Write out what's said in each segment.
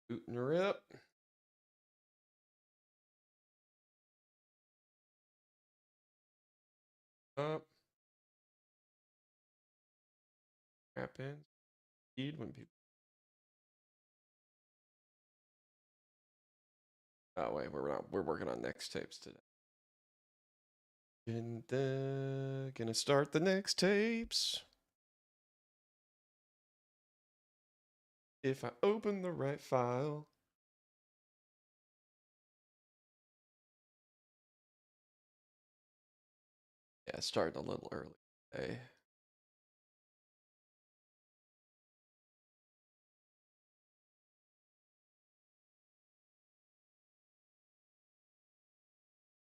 Booting her up. Up. Happens. Indeed, when people. Oh wait, we're not. We're working on Nextapes today. Gonna start the Nextapes. If I open the right file. Yeah, starting a little early today.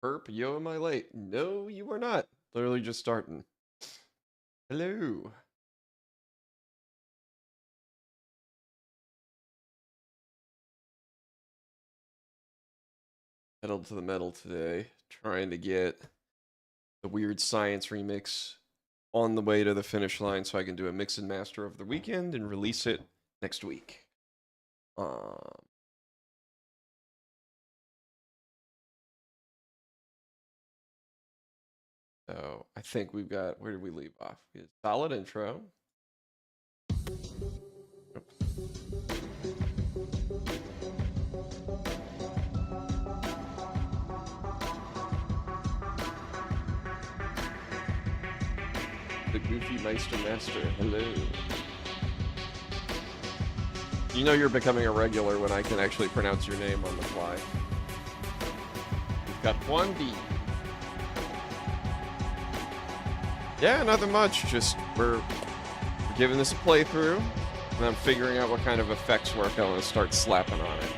Herp, yo, am I late? No, you are not. Literally just starting. Hello. Pedal to the metal today. Trying to get the Weird Science remix on the way to the finish line so I can do a mix and master over the weekend and release it next week. So I think we've got, where did we leave off? We had a solid intro. The Goofy Meister Master. Hello. You know you're becoming a regular when I can actually pronounce your name on the fly. We've got Juan D. Yeah, nothing much. Just we're giving this a playthrough, and I'm figuring out what kind of effects work I want to start slapping on it.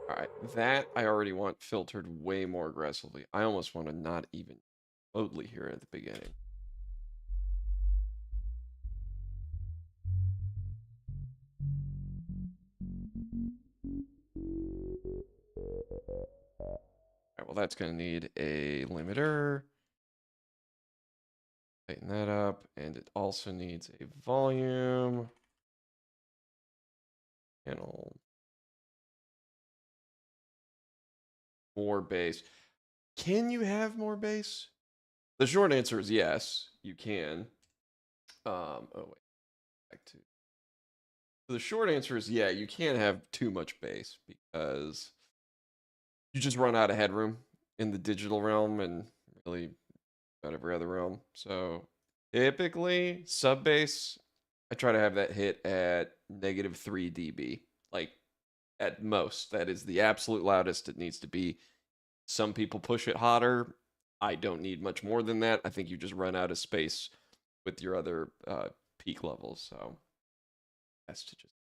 Alright, that I already want filtered way more aggressively. I almost want to not even remotely here at the beginning. Alright, well that's going to need a limiter. Tighten that up, and it also needs a volume. Channel. More bass. Can you have more bass? The short answer is yes, you can. Oh wait, back to. The short answer is yeah, you can't have too much bass because you just run out of headroom in the digital realm and really about every other realm. So typically sub bass, I try to have that hit at -3 dB, like at most. That is the absolute loudest it needs to be. Some people push it hotter. I don't need much more than that. I think you just run out of space with your other peak levels. So that's to just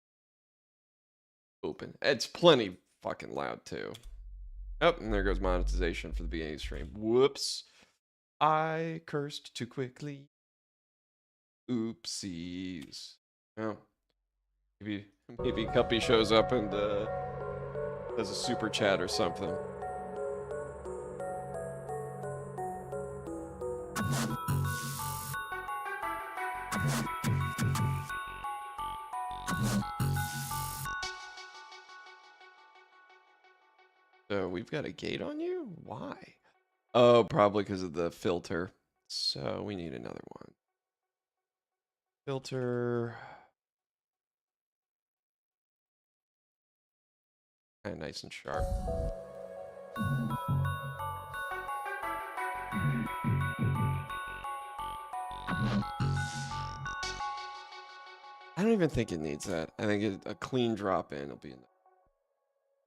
open. It's plenty fucking loud too. Oh, and there goes monetization for the beginning of the stream. Whoops. I cursed too quickly. Oopsies. Oh. Maybe Cuppy shows up and does a super chat or something. So we've got a gate on you? Why? Oh, probably because of the filter. So we need another one. Filter. Kind of nice and sharp. I don't even think it needs that. I think a clean drop in will be enough.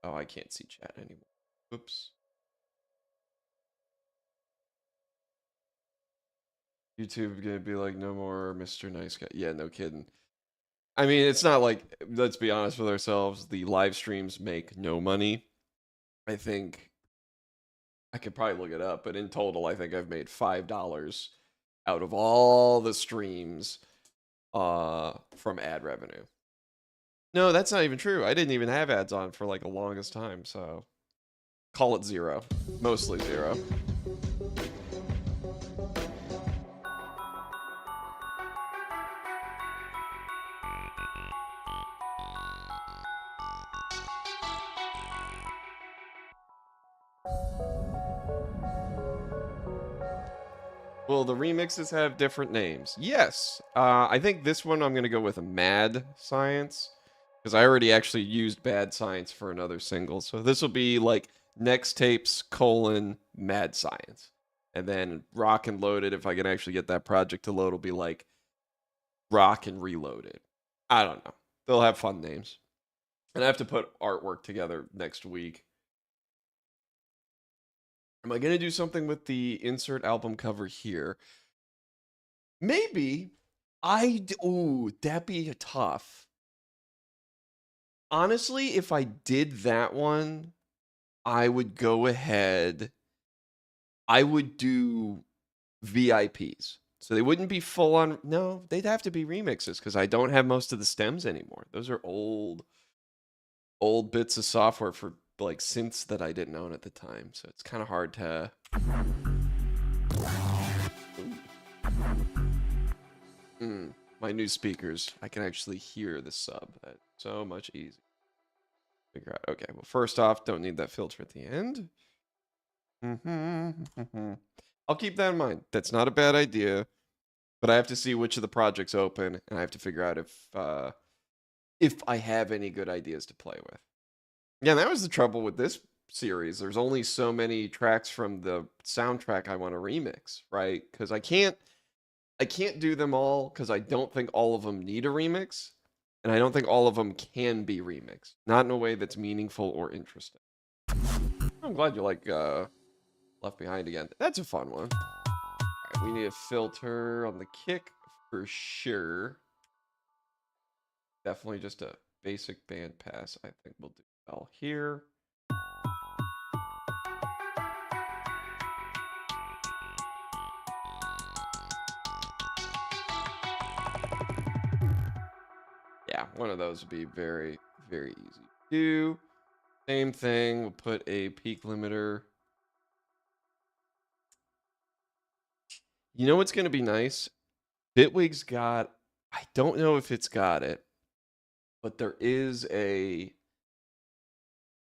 Oh, I can't see chat anymore. Oops. YouTube gonna be like, no more Mr. Nice Guy. Yeah, no kidding. I mean, it's not like, let's be honest with ourselves, the live streams make no money. I think, I could probably look it up, but in total, I think I've made $5 out of all the streams from ad revenue. No, that's not even true. I didn't even have ads on for like the longest time, so call it zero. Mostly zero. Will the remixes have different names? Yes. I think this one I'm going to go with a Mad Science because I already actually used Bad Science for another single. So this will be like Nextapes Mad Science. And then Rock and Loaded, if I can actually get that project to load, will be like Rock and Reloaded. I don't know. They'll have fun names. And I have to put artwork together next week. Am I going to do something with the insert album cover here? Maybe. Ooh, that'd be tough. Honestly, if I did that one, I would go ahead. I would do VIPs. So they wouldn't be full on. No, they'd have to be remixes because I don't have most of the stems anymore. Those are old bits of software for like synths that I didn't own at the time. So it's kind of hard to. My new speakers, I can actually hear the sub. That's so much easier. Figure out. Okay, well, first off, don't need that filter at the end. I'll keep that in mind. That's not a bad idea, but I have to see which of the projects open, and I have to figure out if I have any good ideas to play with. Yeah, that was the trouble with this series. There's only so many tracks from the soundtrack I want to remix, right? Because I can't do them all because I don't think all of them need a remix, and I don't think all of them can be remixed. Not in a way that's meaningful or interesting. I'm glad you like Left Behind again. That's a fun one. All right, we need a filter on the kick for sure. Definitely just a basic band pass. I think we'll do well here. Yeah, one of those would be very, very easy to do. Same thing, we'll put a peak limiter. You know what's going to be nice? Bitwig's got, I don't know if it's got it, but there's a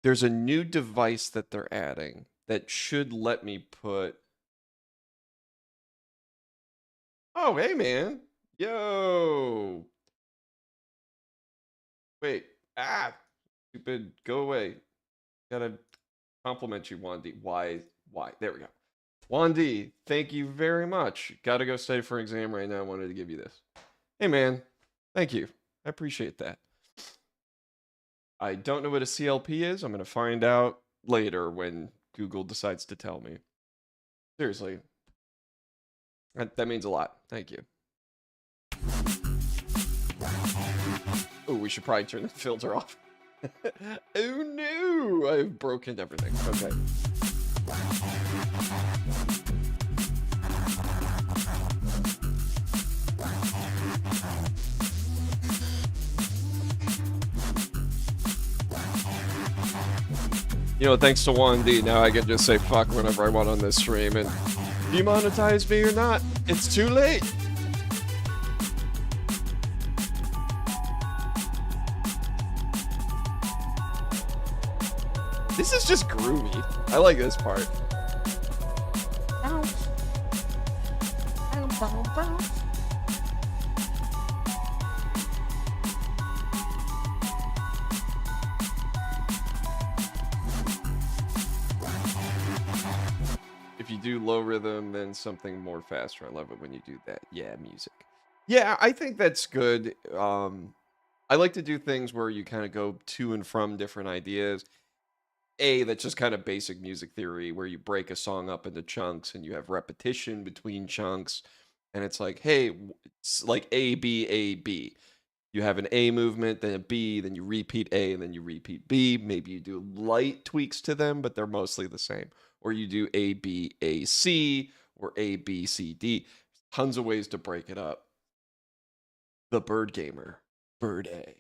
new device that they're adding that should let me put. Oh, hey, man. Yo. Wait. Stupid. Go away. Gotta compliment you, Wandy. Why? There we go. Wandy, thank you very much. Gotta go study for an exam right now. I wanted to give you this. Hey, man. Thank you. I appreciate that. I don't know what a CLP is. I'm going to find out later when Google decides to tell me. Seriously. That means a lot. Thank you. Oh, we should probably turn the filter off. Oh no! I've broken everything. Okay. You know, thanks to 1D, now I can just say fuck whenever I want on this stream, and demonetize me or not, it's too late. This is just groovy. I like this part. If you do low rhythm, then something more faster. I love it when you do that. Yeah, music. Yeah, I think that's good. I like to do things where you kind of go to and from different ideas. That's just kind of basic music theory where you break a song up into chunks and you have repetition between chunks. And it's like, hey, it's like A, B, A, B. You have an A movement, then a B, then you repeat A, and then you repeat B. Maybe you do light tweaks to them, but they're mostly the same. Or you do A, B, A, C, or A, B, C, D. Tons of ways to break it up. The Bird Gamer. Bird A.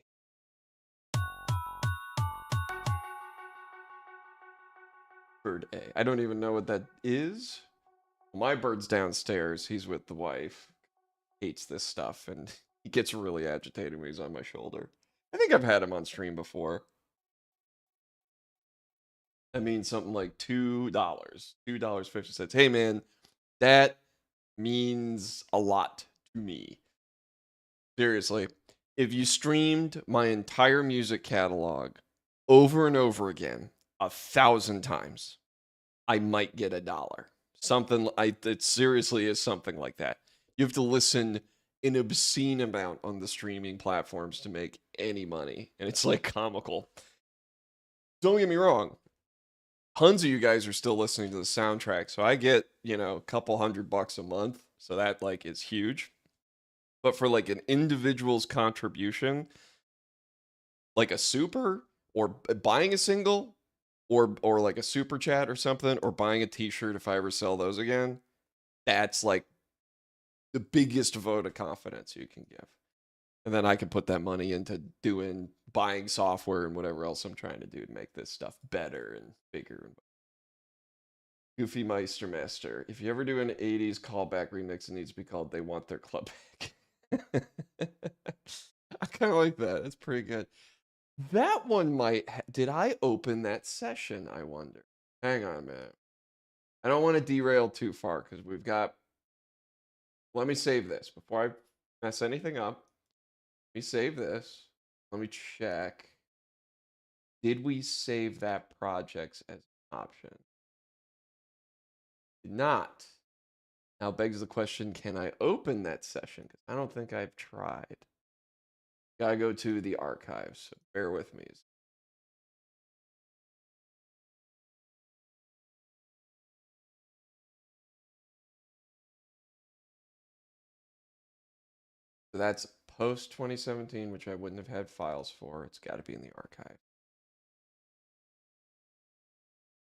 Bird A. I don't even know what that is. My bird's downstairs. He's with the wife. Hates this stuff, and he gets really agitated when he's on my shoulder. I think I've had him on stream before. I mean, something like $2.50. Hey, man, that means a lot to me. Seriously, if you streamed my entire music catalog over and over again 1,000 times, I might get $1. Something it seriously is something like that. You have to listen an obscene amount on the streaming platforms to make any money, and it's like comical. Don't get me wrong. Tons of you guys are still listening to the soundtrack, so I get, a couple $100 a month, so that like is huge. But for like an individual's contribution, like a super or buying a single or like a super chat or something, or buying a t-shirt if I ever sell those again, that's like the biggest vote of confidence you can give. And then I can put that money into buying software and whatever else I'm trying to do to make this stuff better and bigger. Goofy Meistermaster. If you ever do an 80s callback remix, it needs to be called They Want Their Club Back. I kind of like that. That's pretty good. That one might. Did I open that session? I wonder. Hang on a minute. I don't want to derail too far because we've got. Let me save this before I mess anything up. Let me save this. Let me check. Did we save that project as an option? Did not. Now begs the question, can I open that session? Because I don't think I've tried. Gotta go to the archives, so bear with me. So that's post 2017, which I wouldn't have had files for. It's got to be in the archive.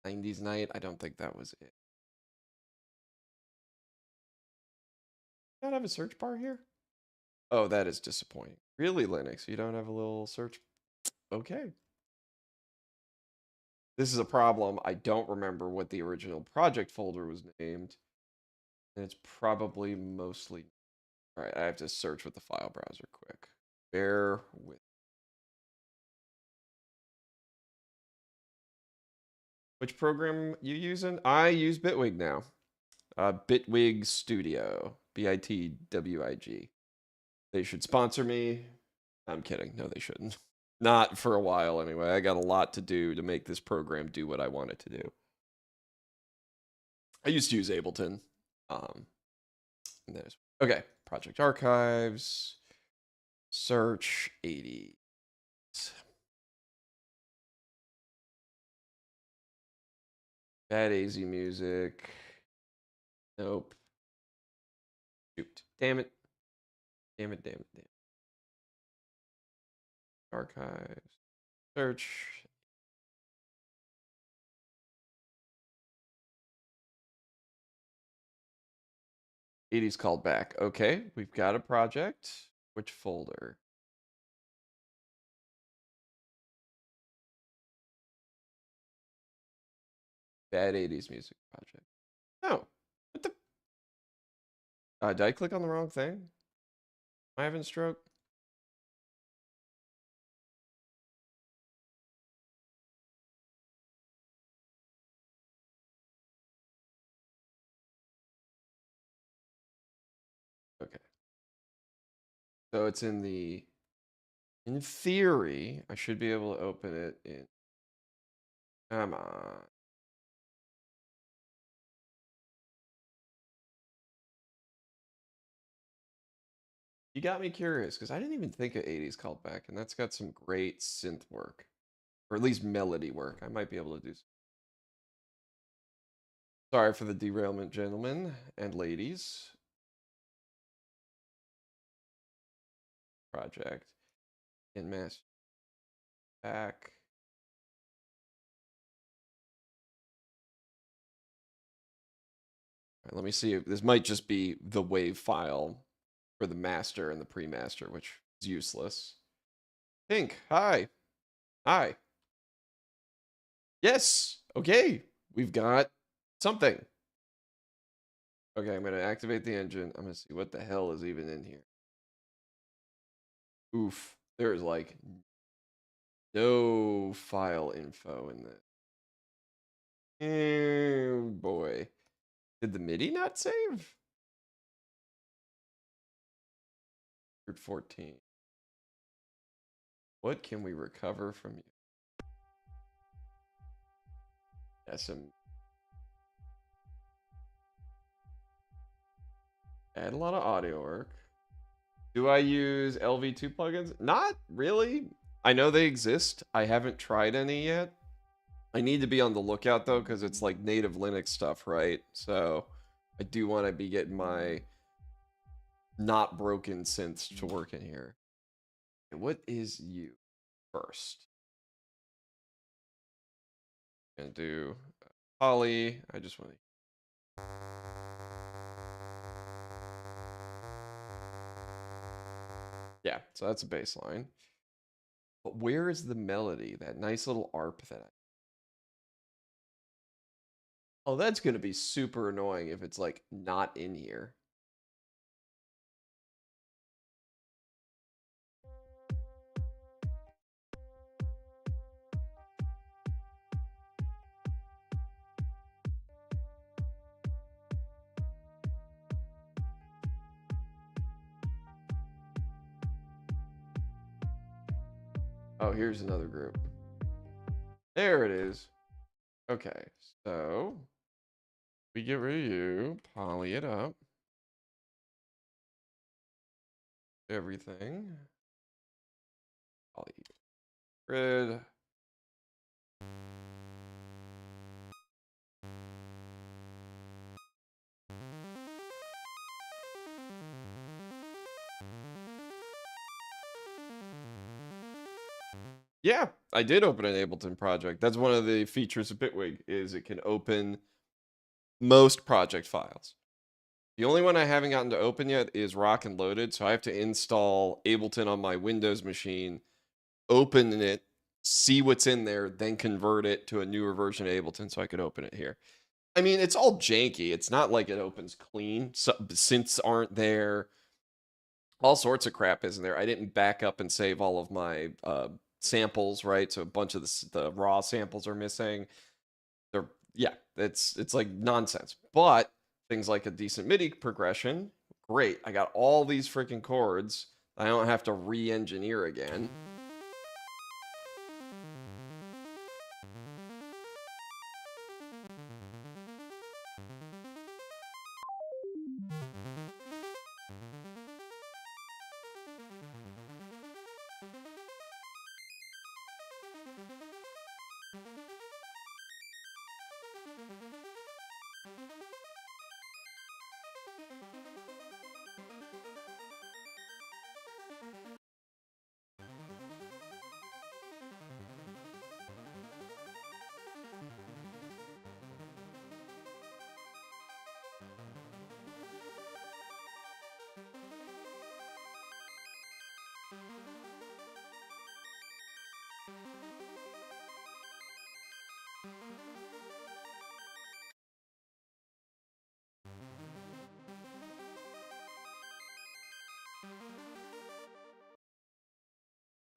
90s Night, I don't think that was it. Don't have a search bar here? Oh, that is disappointing. Really, Linux, you don't have a little search? Okay. This is a problem. I don't remember what the original project folder was named. And it's probably mostly... All right, I have to search with the file browser quick. Bear with. Which program you using? I use Bitwig now. Bitwig Studio. Bitwig. They should sponsor me. I'm kidding. No, they shouldn't. Not for a while, anyway. I got a lot to do to make this program do what I want it to do. I used to use Ableton. Okay, project archives, search 80s. Bad AZ music. Nope. Shoot. Damn it. Damn it. Archives. Search. '80s called back. Okay, we've got a project. Which folder? Bad '80s music project. Oh, what the? Did I click on the wrong thing? Am I having a stroke? Okay. So it's in the. In theory, I should be able to open it in. Come on. You got me curious because I didn't even think of '80s called back, and that's got some great synth work, or at least melody work. I might be able to do. Sorry for the derailment, gentlemen and ladies. Project in mass back. All right, let me see. This might just be the WAV file. for the master and the pre-master, which is useless. Pink, hi. Hi. Yes. Okay. We've got something. Okay, I'm going to activate the engine. I'm going to see what the hell is even in here. Oof. There's like no file info in this. Oh boy. Did the MIDI not save? 14. What can we recover from you? SM. Add a lot of audio work. Do I use LV2 plugins? Not really. I know they exist. I haven't tried any yet. I need to be on the lookout though, because it's like native Linux stuff, right? So I do want to be getting my not broken synths to work in here. What is you first? Gonna do poly. I just want to. Yeah, so that's a bass line. But where is the melody? That nice little arp that I... Oh, that's going to be super annoying if it's like not in here. Oh, here's another group. There it is. Okay, so we get rid of you, poly it up. Everything. Poly grid. Yeah, I did open an Ableton project. That's one of the features of Bitwig is it can open most project files. The only one I haven't gotten to open yet is Rock and Loaded, so I have to install Ableton on my Windows machine, open it, see what's in there, then convert it to a newer version of Ableton so I could open it here. I mean, it's all janky. It's not like it opens clean. So, synths aren't there. All sorts of crap isn't there. I didn't back up and save all of my samples, right? So a bunch of the raw samples are missing. They're yeah, it's like nonsense. But things like a decent MIDI progression, great. I got all these freaking chords. I don't have to re-engineer again.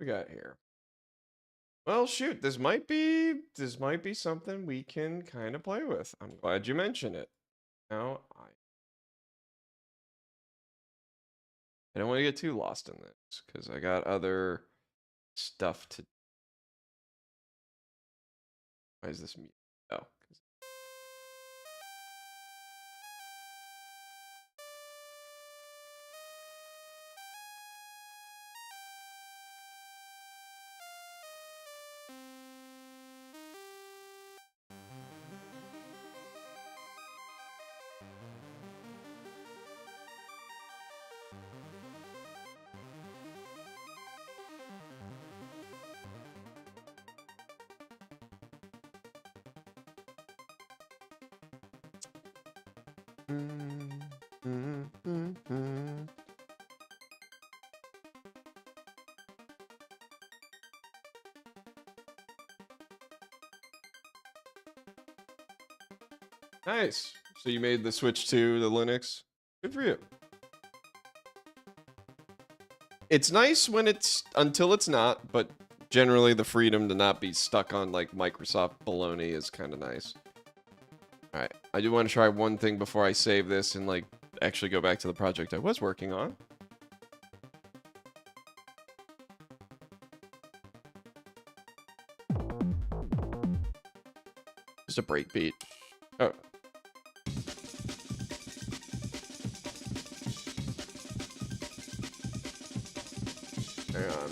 We got here. Well, shoot, this might be something we can kind of play with. I'm glad you mentioned it. Now I don't want to get too lost in this because I got other stuff to. Why is this mute? Oh, Nice. So you made the switch to the Linux. Good for you. It's nice when it's until it's not, but generally the freedom to not be stuck on like Microsoft baloney is kind of nice. All right, I do want to try one thing before I save this and like actually go back to the project I was working on. Just a breakbeat. Oh. Hang on.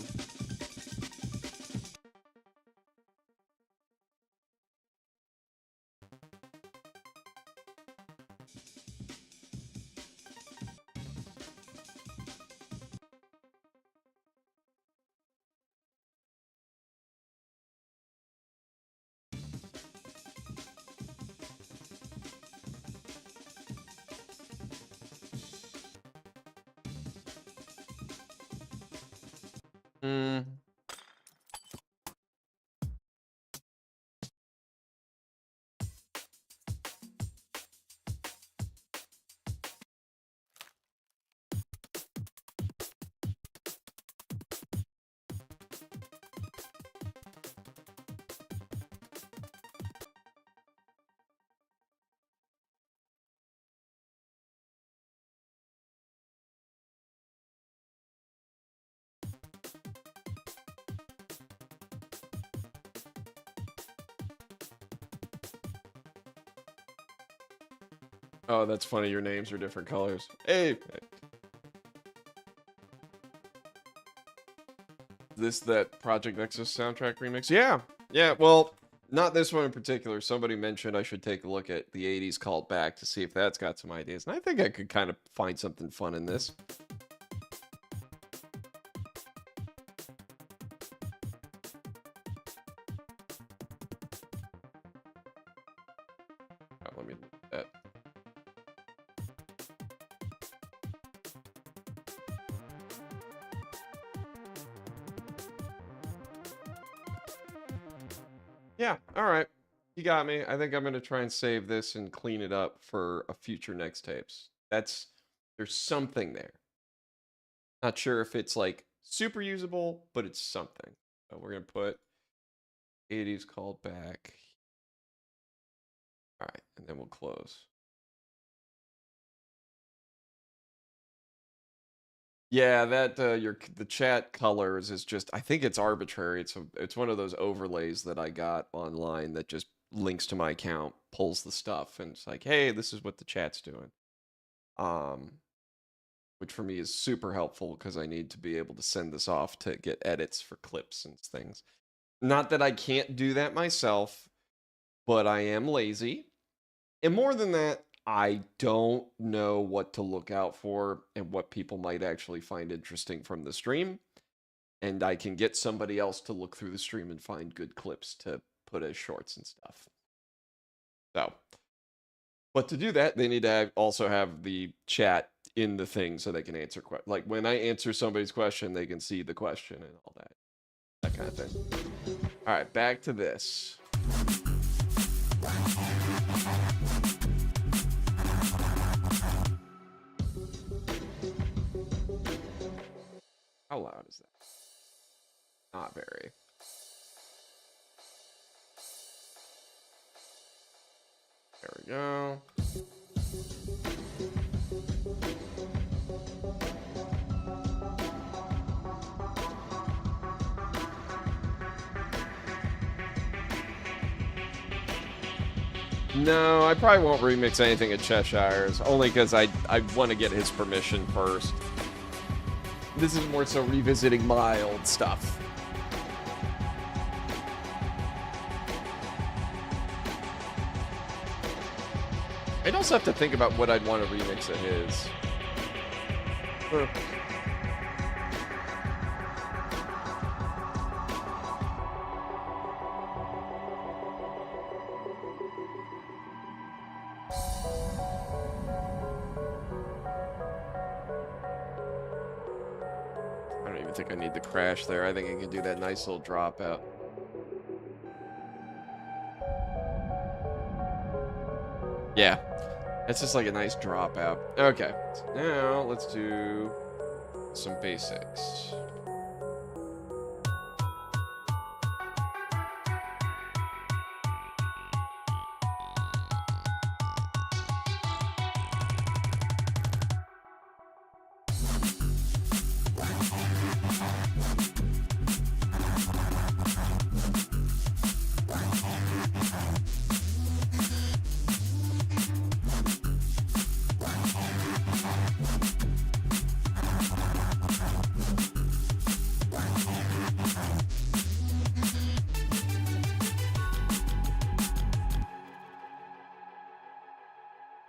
Oh, that's funny. Your names are different colors. Hey. This that Project Nexus soundtrack remix? Yeah. Yeah, well, not this one in particular. Somebody mentioned I should take a look at the 80s called back to see if that's got some ideas. And I think I could kind of find something fun in this. Oh, let me look at that. Yeah, all right. You got me. I think I'm going to try and save this and clean it up for a future Nextapes. There's something there. Not sure if it's like super usable, but it's something. So we're going to put 80s called back. All right, and then we'll close. Yeah, that the chat colors is just, I think it's arbitrary. It's one of those overlays that I got online that just links to my account, pulls the stuff, and it's like, hey, this is what the chat's doing. Which for me is super helpful because I need to be able to send this off to get edits for clips and things. Not that I can't do that myself, but I am lazy. And more than that, I don't know what to look out for and what people might actually find interesting from the stream. And I can get somebody else to look through the stream and find good clips to put as shorts and stuff. So, but to do that, they need to also have the chat in the thing so they can answer questions. Like when I answer somebody's question, they can see the question and all that kind of thing. All right, back to this. How loud is that? Not very. There we go. No, I probably won't remix anything at Cheshire's, only because I want to get his permission first. This is more so revisiting my old stuff. I'd also have to think about what I'd want to remix of his. I don't even think I need the crash there. I think I can do that nice little dropout. Yeah, it's just like a nice dropout. Okay, so now let's do some basics.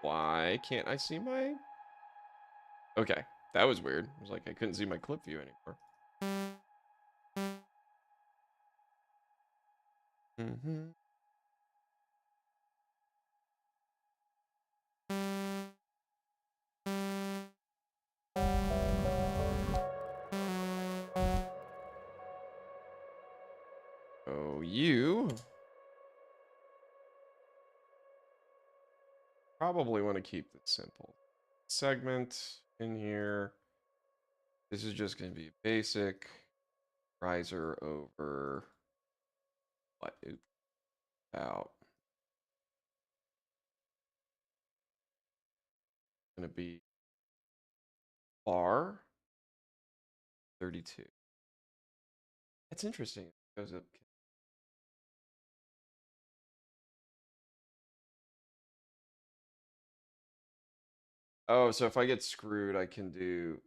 Why can't I see my... Okay, that was weird. It was like I couldn't see my clip view anymore. Mm-hmm. Oh, you probably want to keep this simple. Segment in here. This is just going to be basic riser over what? Oops, out. Going to be bar 32. That's interesting. It goes up. Oh, so if I get screwed, I can do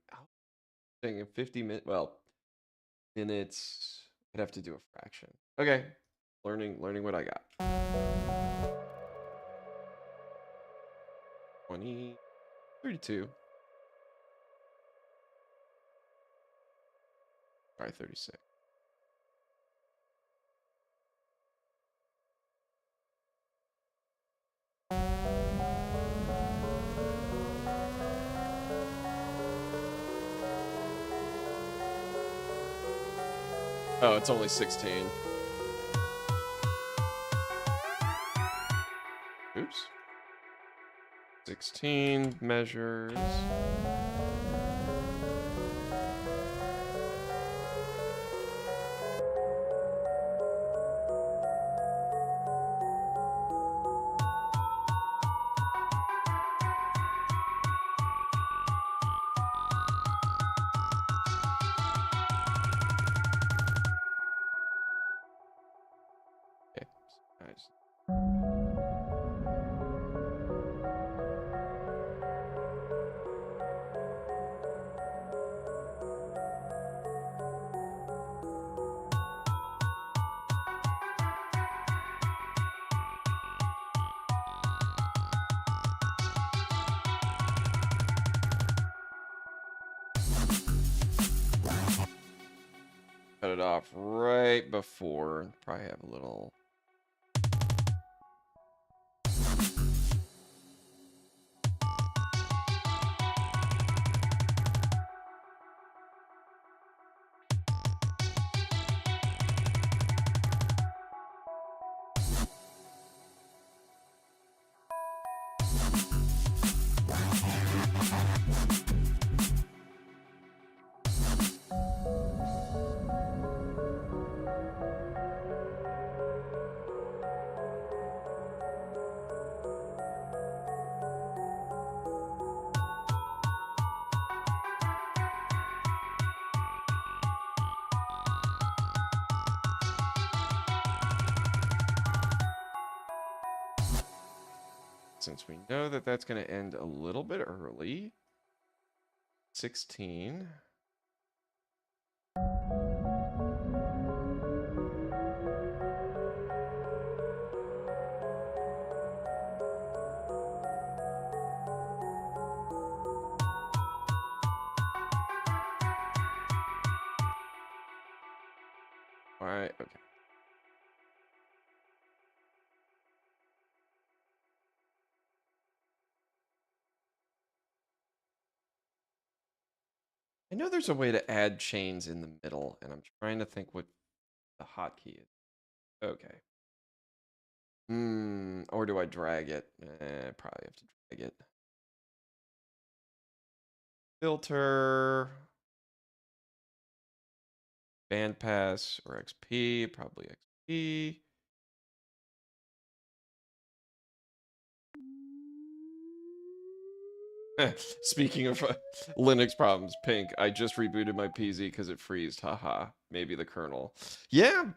thing in 50 minutes. Well, minutes. I'd have to do a fraction. Okay, learning what I got. 20, 32. All right, 36. Oh, it's only 16. Oops. 16 measures. Okay, nice. Cut it off right before. Probably have a little. Since we know that that's going to end a little bit early. 16. All right, okay. I know there's a way to add chains in the middle, and I'm trying to think what the hotkey is. Okay. Or do I drag it? Probably have to drag it. Filter, bandpass, or XP, probably XP. Speaking of Linux problems, Pink, I just rebooted my PZ because it freezed. Haha. Maybe the kernel. Yeah,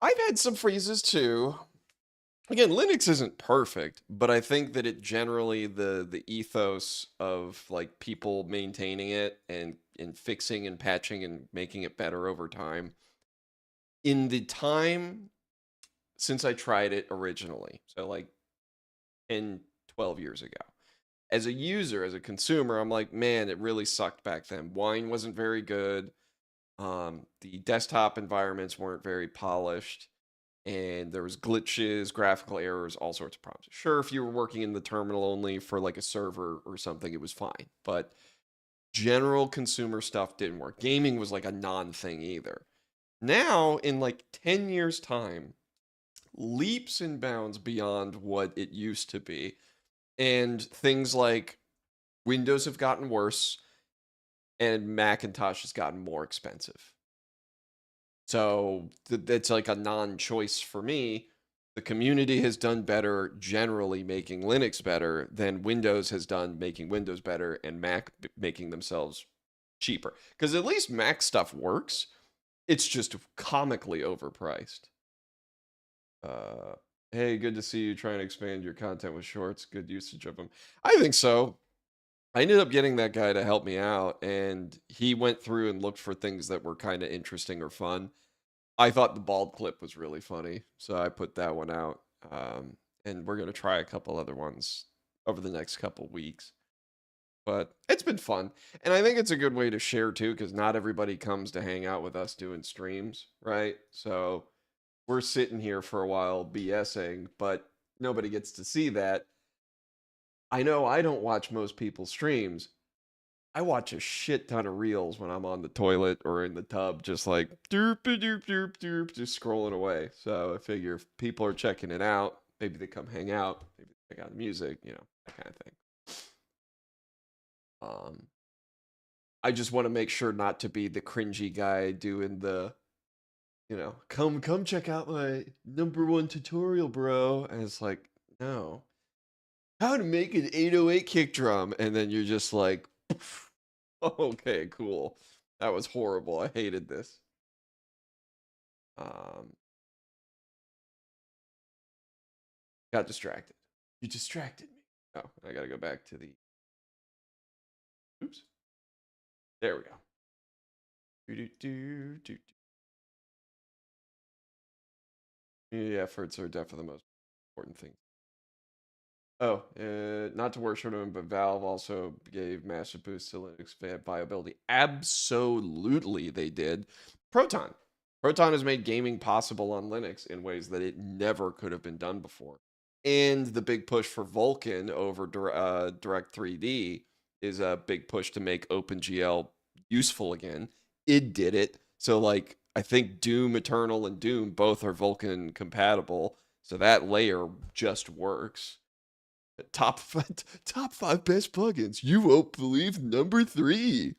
I've had some freezes too. Again, Linux isn't perfect, but I think that it generally the ethos of like people maintaining it and fixing and patching and making it better over time. In the time since I tried it originally, so like 10, 12 years ago. As a user, as a consumer, I'm like, man, it really sucked back then. Wine wasn't very good. The desktop environments weren't very polished, and there was glitches, graphical errors, all sorts of problems. Sure, if you were working in the terminal only for like a server or something, it was fine. But general consumer stuff didn't work. Gaming was like a non-thing either. Now, in like 10 years' time, leaps and bounds beyond what it used to be. And things like Windows have gotten worse and Macintosh has gotten more expensive. So that's like a non-choice for me. The community has done better generally making Linux better than Windows has done making Windows better and Mac making themselves cheaper. Because at least Mac stuff works. It's just comically overpriced. Uh, hey, good to see you trying to expand your content with shorts. Good usage of them. I think so. I ended up getting that guy to help me out, and he went through and looked for things that were kind of interesting or fun. I thought the bald clip was really funny, so I put that one out. And we're gonna try a couple other ones over the next couple weeks. But it's been fun, and I think it's a good way to share too, because not everybody comes to hang out with us doing streams, right? So we're sitting here for a while BSing, but nobody gets to see that. I know I don't watch most people's streams. I watch a shit ton of reels when I'm on the toilet or in the tub, just like doop doop doop doop, just scrolling away. So I figure if people are checking it out, maybe they come hang out, maybe they check out the music, that kind of thing. Um, I just want to make sure not to be the cringy guy doing the, come check out my #1 tutorial, bro. And it's like, no, how to make an 808 kick drum, and then you're just like, okay, cool. That was horrible. I hated this. Um, got distracted. You distracted me. Oh, I gotta go back to the. Oops. There we go. Do. Community efforts are definitely the most important thing. Oh, not to worship them, but Valve also gave massive boost to Linux viability. Absolutely, they did. Proton. Proton has made gaming possible on Linux in ways that it never could have been done before. And the big push for Vulkan over Direct 3D is a big push to make OpenGL useful again. It did it. So, like, I think Doom Eternal and Doom both are Vulkan compatible. So that layer just works. Top top 5 best plugins. You won't believe #3.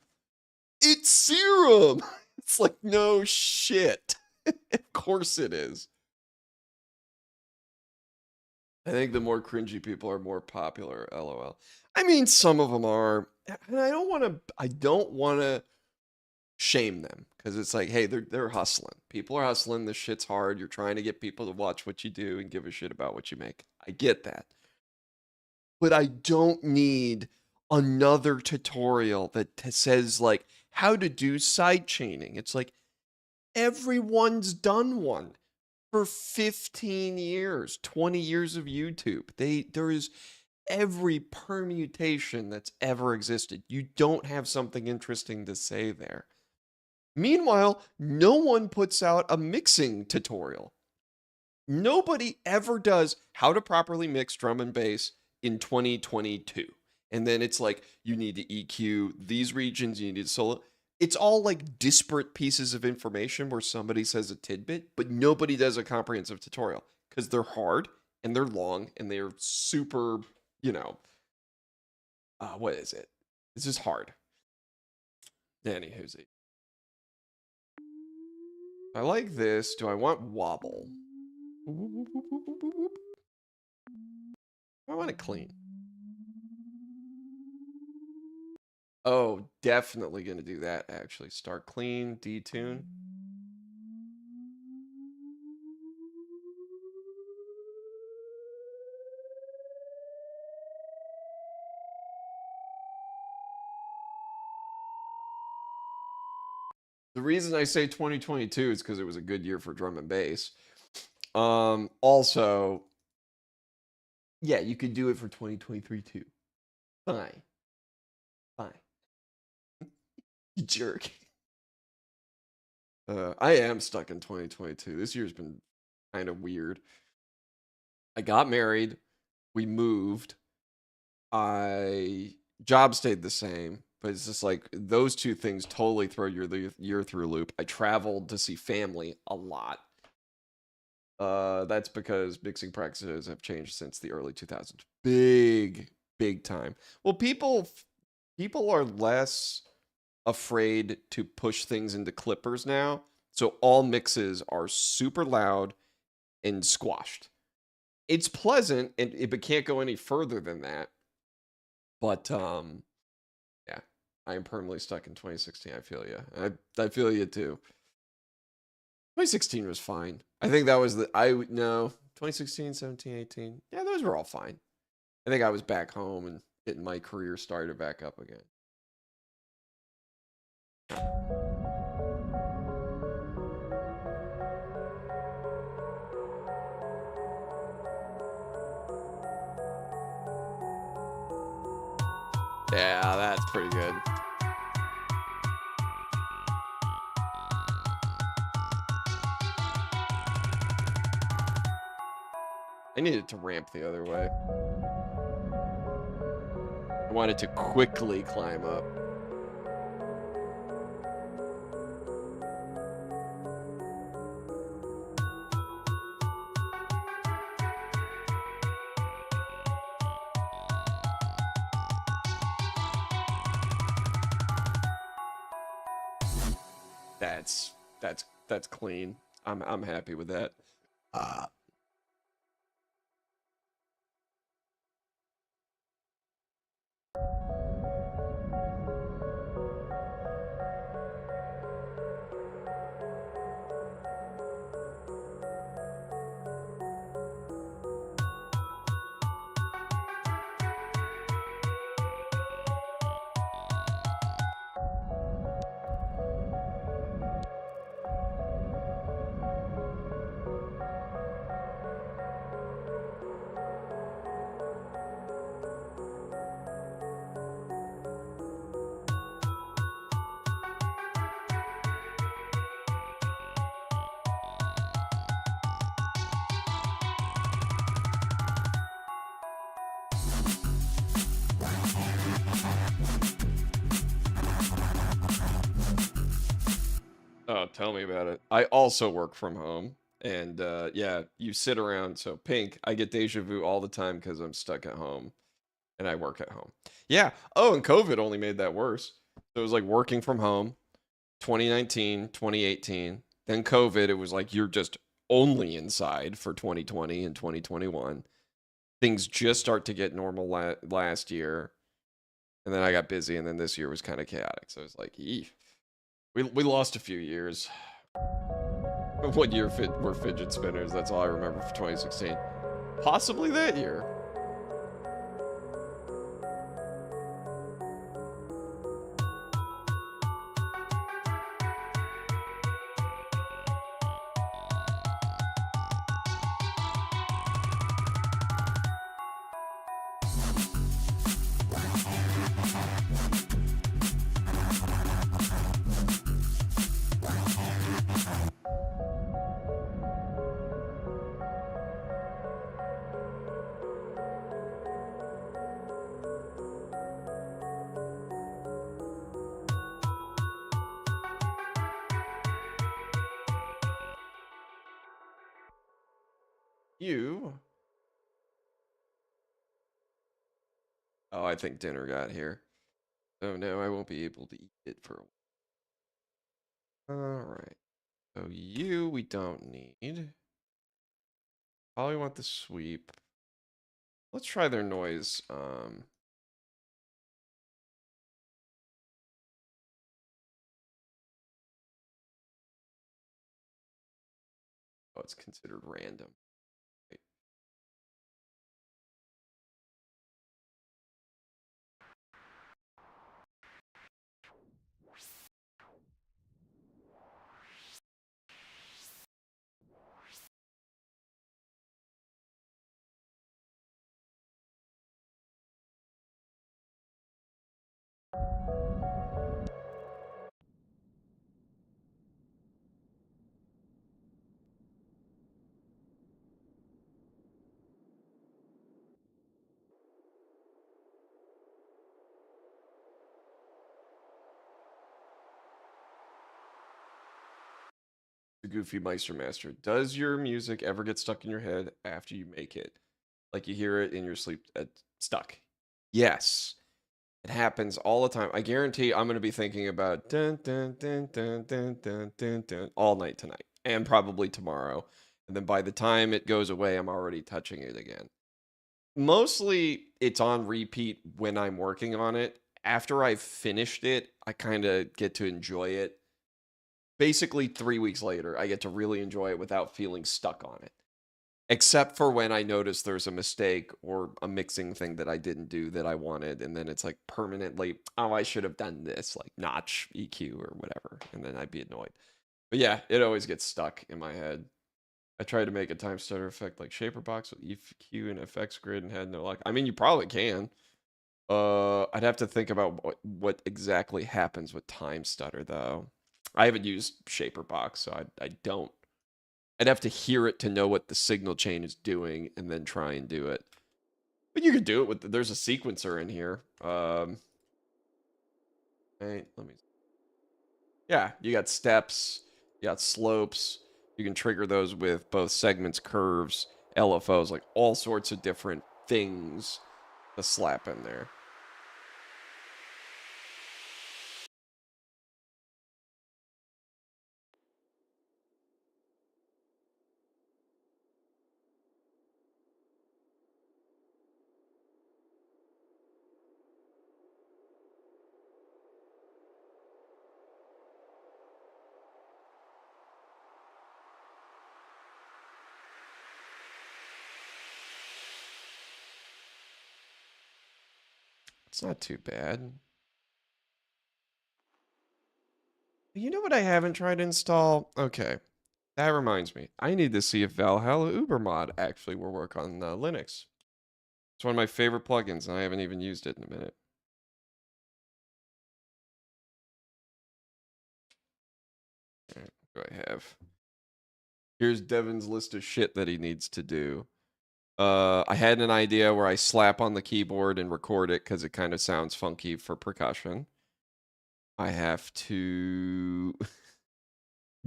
It's Serum. It's like, no shit. Of course it is. I think the more cringy people are more popular, LOL. I mean, some of them are, and I don't want to shame them because it's like, hey, they're hustling. People are hustling. This shit's hard. You're trying to get people to watch what you do and give a shit about what you make. I get that. But I don't need another tutorial that says like how to do side chaining. It's like everyone's done one for 15 years, 20 years of YouTube. There is every permutation that's ever existed. You don't have something interesting to say there. Meanwhile, no one puts out a mixing tutorial. Nobody ever does how to properly mix drum and bass in 2022. And then it's like you need to EQ these regions, you need to solo. It's all like disparate pieces of information where somebody says a tidbit, but nobody does a comprehensive tutorial because they're hard and they're long and they're super, you know, what is it? It's just hard. Anywho's it. I like this. Do I want wobble? I want it clean. Oh, definitely going to do that, actually. Start clean, detune. The reason I say 2022 is because it was a good year for drum and bass. Also, yeah, you could do it for 2023 too. Fine. Fine. You jerk. I am stuck in 2022. This year's been kind of weird. I got married. We moved. Job stayed the same, but it's just like those two things totally throw your year through a loop. I traveled to see family a lot. That's because mixing practices have changed since the early 2000s. Big time. Well, people are less afraid to push things into clippers now. So all mixes are super loud and squashed. It's pleasant and it can't go any further than that. But yeah, I am permanently stuck in 2016. I feel you. I feel you too. 2016 was fine. I think that was 2016, 17, 18. Yeah, those were all fine. I think I was back home and getting my career started back up again. Yeah, that's pretty good. I needed to ramp the other way. I wanted to quickly climb up. That's clean. I'm happy with that. Oh, tell me about it. I also work from home. And yeah, you sit around. So, Pink, I get deja vu all the time because I'm stuck at home and I work at home. Yeah. Oh, and COVID only made that worse. So it was like working from home 2019, 2018. Then COVID, it was like you're just only inside for 2020 and 2021. Things just start to get normal last year. And then I got busy. And then this year was kind of chaotic. So it's like, we lost a few years. 1 year were fidget spinners. That's all I remember for 2016. Possibly that year. You. Oh, I think dinner got here. Oh no, I won't be able to eat it for a while. Alright. So you we don't need. Probably want the sweep. Let's try their noise. Oh, it's considered random. Right. The Goofy Meister Master. Does your music ever get stuck in your head after you make it? Like you hear it in your sleep, stuck. Yes. It happens all the time. I guarantee I'm going to be thinking about dun, dun, dun, dun, dun, dun, dun, dun, all night tonight and probably tomorrow. And then by the time it goes away, I'm already touching it again. Mostly it's on repeat when I'm working on it. After I've finished it, I kind of get to enjoy it. Basically, 3 weeks later, I get to really enjoy it without feeling stuck on it. Except for when I notice there's a mistake or a mixing thing that I didn't do that I wanted, and then it's like permanently, oh, I should have done this, like notch EQ or whatever, and then I'd be annoyed. But yeah, it always gets stuck in my head. I tried to make a time stutter effect like Shaper Box with EQ and FX Grid and had no luck. I mean, you probably can. I'd have to think about what exactly happens with time stutter though. I haven't used Shaper Box, so I don't. I'd have to hear it to know what the signal chain is doing and then try and do it. But you could do it with, there's a sequencer in here. Right, let me, yeah, you got steps, you got slopes. You can trigger those with both segments, curves, LFOs, like all sorts of different things to slap in there. It's not too bad. You know what I haven't tried to install? Okay, that reminds me. I need to see if Valhalla Ubermod actually will work on Linux. It's one of my favorite plugins, and I haven't even used it in a minute. All right, what do I have? Here's Devin's list of shit that he needs to do. I had an idea where I slap on the keyboard and record it because it kind of sounds funky for percussion. I have to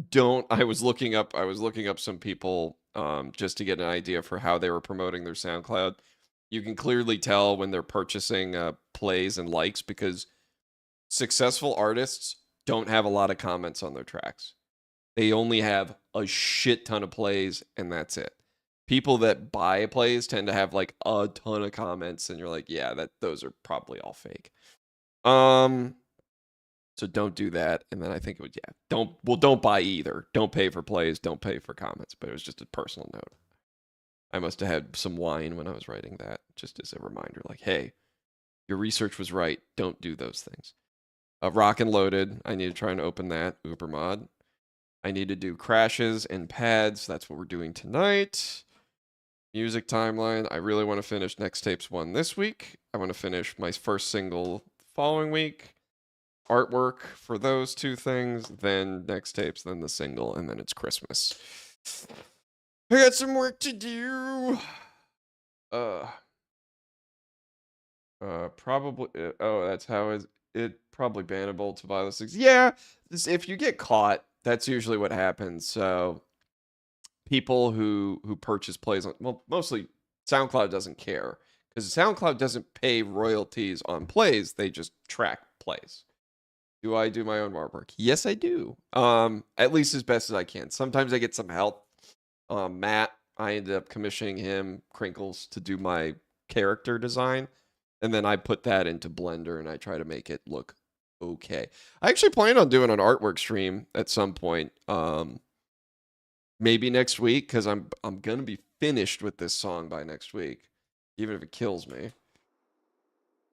don't I was looking up some people just to get an idea for how they were promoting their SoundCloud. You can clearly tell when they're purchasing plays and likes because successful artists don't have a lot of comments on their tracks. They only have a shit ton of plays and that's it. People that buy plays tend to have like a ton of comments and you're like, yeah, those are probably all fake. So don't do that. And then I think it would, yeah, don't buy either. Don't pay for plays, don't pay for comments. But it was just a personal note. I must have had some wine when I was writing that, just as a reminder, like, hey, your research was right. Don't do those things. Rock and Loaded. I need to try and open that. Ubermod. I need to do crashes and pads. That's what we're doing tonight. Music timeline. I really want to finish Nextapes 1 this week. I want to finish my first single following week. Artwork for those two things, then Nextapes, then the single, and then it's Christmas. I got some work to do. Probably. Oh, that's how it probably bannable to violence. Yeah, if you get caught, that's usually what happens. So people who purchase plays on, well, mostly SoundCloud doesn't care because SoundCloud doesn't pay royalties on plays; they just track plays. Do I do my own artwork? Yes, I do. At least as best as I can. Sometimes I get some help. Matt, I ended up commissioning him, Crinkles, to do my character design, and then I put that into Blender and I try to make it look okay. I actually plan on doing an artwork stream at some point. Maybe next week, because I'm gonna be finished with this song by next week, even if it kills me.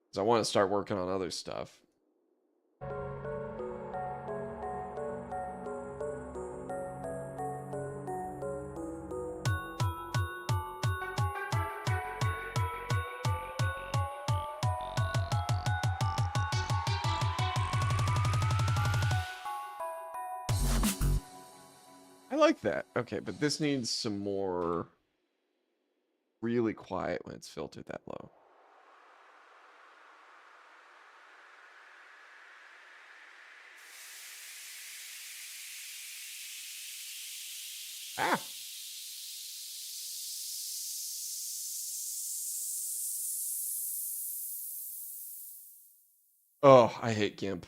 Because I want to start working on other stuff. I like that. Okay, but this needs some more really quiet when it's filtered that low. Ah! Oh, I hate GIMP.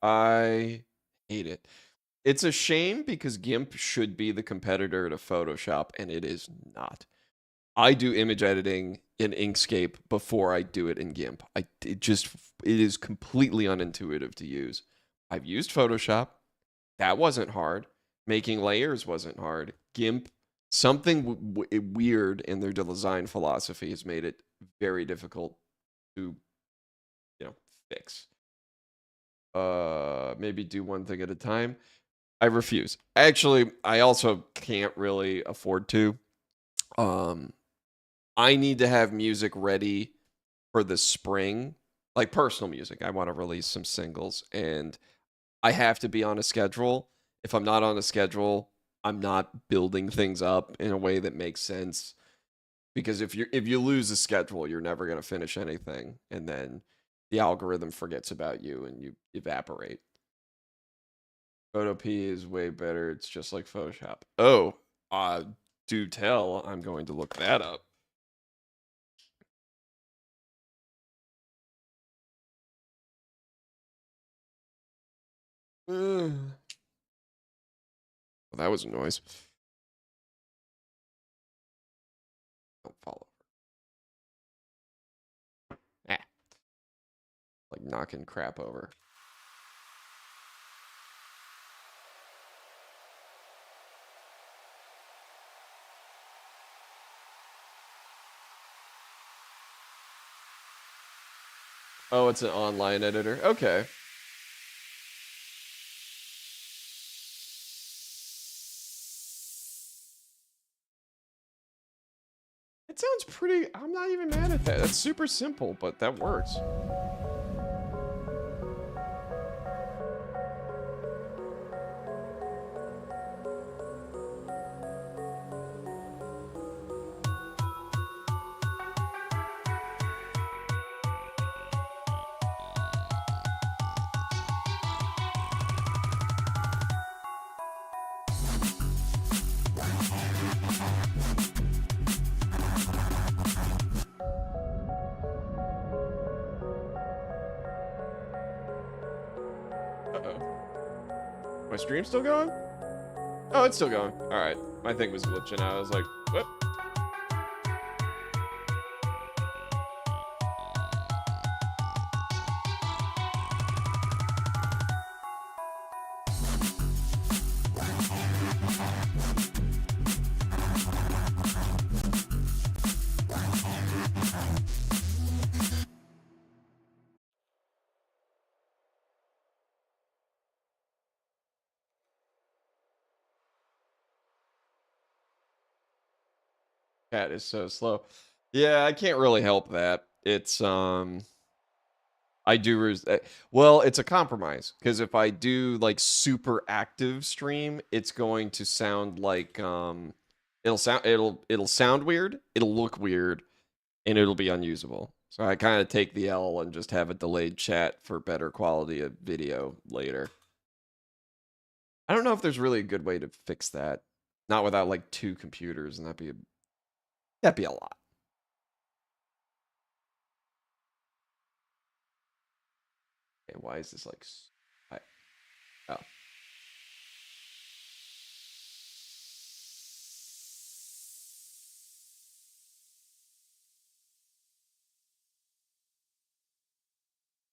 I hate it. It's a shame because GIMP should be the competitor to Photoshop, and it is not. I do image editing in Inkscape before I do it in GIMP. It is completely unintuitive to use. I've used Photoshop. That wasn't hard. Making layers wasn't hard. GIMP, something weird in their design philosophy has made it very difficult to, fix. Maybe do one thing at a time. I refuse. Actually, I also can't really afford to. I need to have music ready for the spring, like personal music. I want to release some singles, and I have to be on a schedule. If I'm not on a schedule, I'm not building things up in a way that makes sense. Because if you lose a schedule, you're never going to finish anything, and then the algorithm forgets about you and you evaporate. Photo P is way better. It's just like Photoshop. Oh, do tell. I'm going to look that up. Well, that was a noise. Don't fall over. Ah. Like knocking crap over. Oh, it's an online editor. Okay. It sounds pretty. I'm not even mad at that. That's super simple, but that works. My stream still going? Oh, it's still going. All right. My thing was glitching. I was like, what? Cat is so slow. Yeah, I can't really help that. It's I do well, it's a compromise because if I do like super active stream, it's going to sound like it'll sound weird, it'll look weird, and it'll be unusable. So I kind of take the L and just have a delayed chat for better quality of video later. I don't know if there's really a good way to fix that. Not without like 2 computers, and that'd be a lot. Okay, why is this like oh.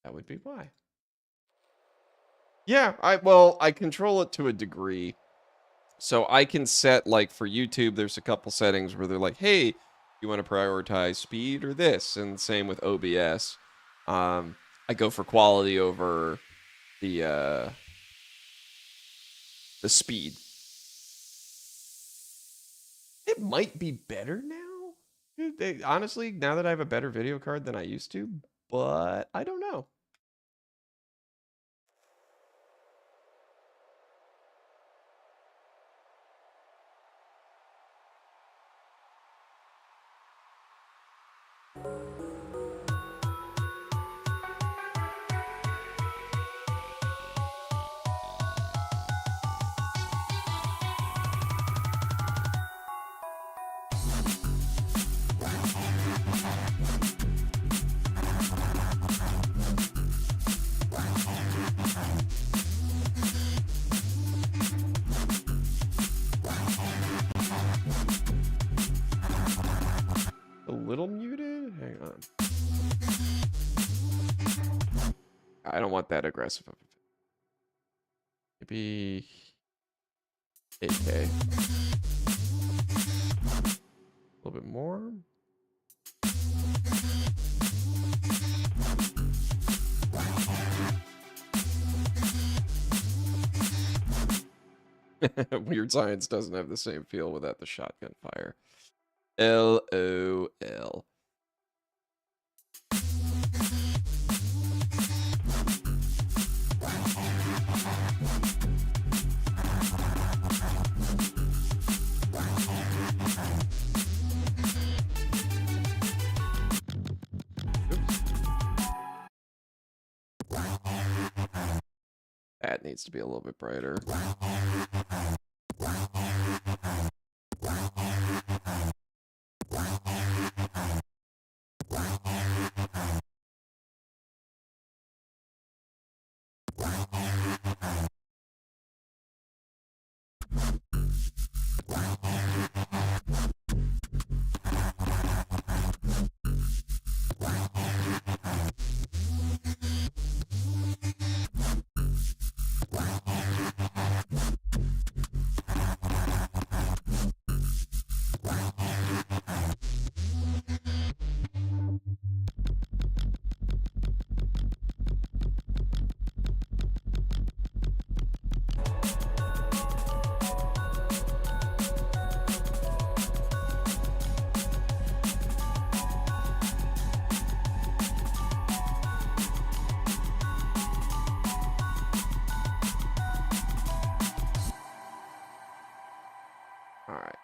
That would be why. Yeah, I control it to a degree. So I can set, like, for YouTube, there's a couple settings where they're like, hey, you want to prioritize speed or this? And same with OBS. I go for quality over the speed. It might be better now. Honestly, now that I have a better video card than I used to, but I don't know. A little muted? Hang on. I don't want that aggressive of a maybe 8K. A little bit more. Weird Science doesn't have the same feel without the shotgun fire. LOL. That needs to be a little bit brighter.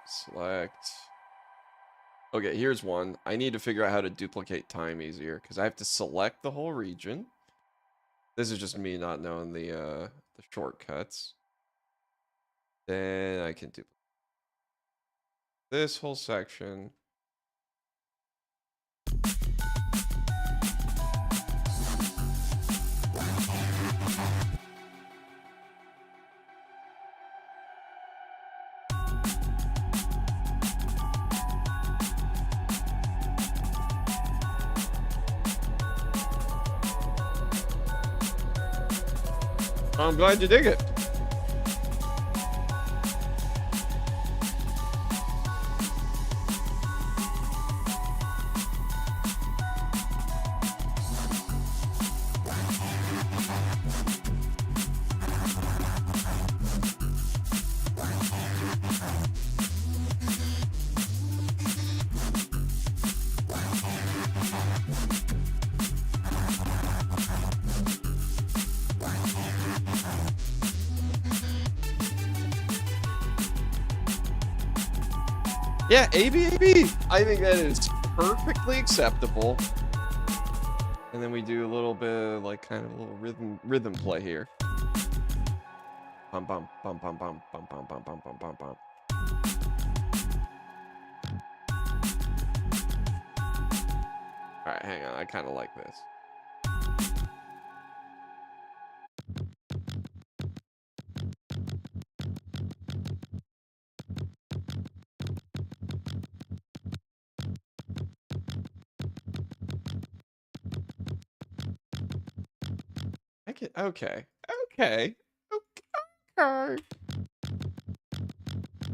Select. Okay, here's one. I need to figure out how to duplicate time easier because I have to select the whole region. This is just me not knowing the shortcuts. Then I can duplicate this whole section. I'm glad you dig it. Yeah, ABAB. I think that is perfectly acceptable. And then we do a little bit of, like, kind of a little rhythm play here. Bum bum bum bum bum bum bum bum bum bum bum bum. All right, hang on. I kind of like this. I can, okay. Okay. Okay.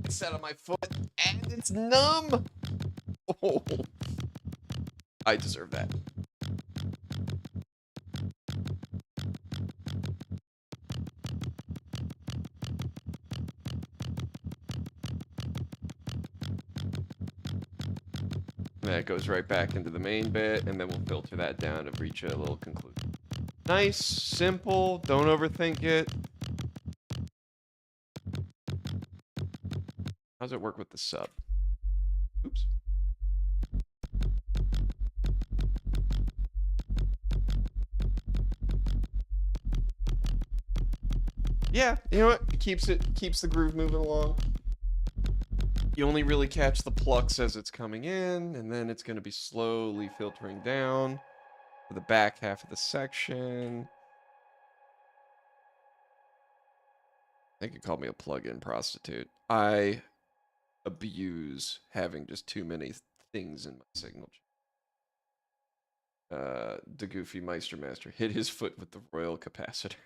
It's set on my foot and it's numb. Oh, I deserve that. And that goes right back into the main bit, and then we'll filter that down to reach a little conclusion. Nice, simple, don't overthink it. How does it work with the sub? Oops. Yeah, you know what? It keeps the groove moving along. You only really catch the plucks as it's coming in, and then it's going to be slowly filtering down for the back half of the section. They could call me a plug-in prostitute. I abuse having just too many things in my signal. The goofy Meistermaster hit his foot with the royal capacitor.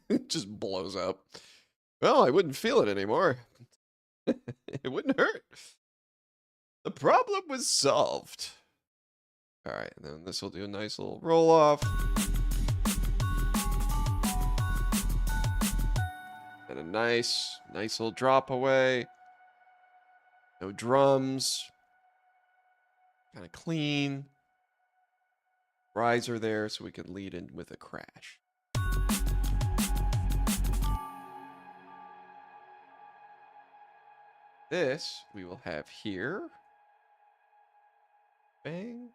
It just blows up. Well, I wouldn't feel it anymore. It wouldn't hurt. The problem was solved. All right, and then this will do a nice little roll off. And a nice little drop away. No drums. Kind of clean. Riser there so we can lead in with a crash. This we will have here. Bang.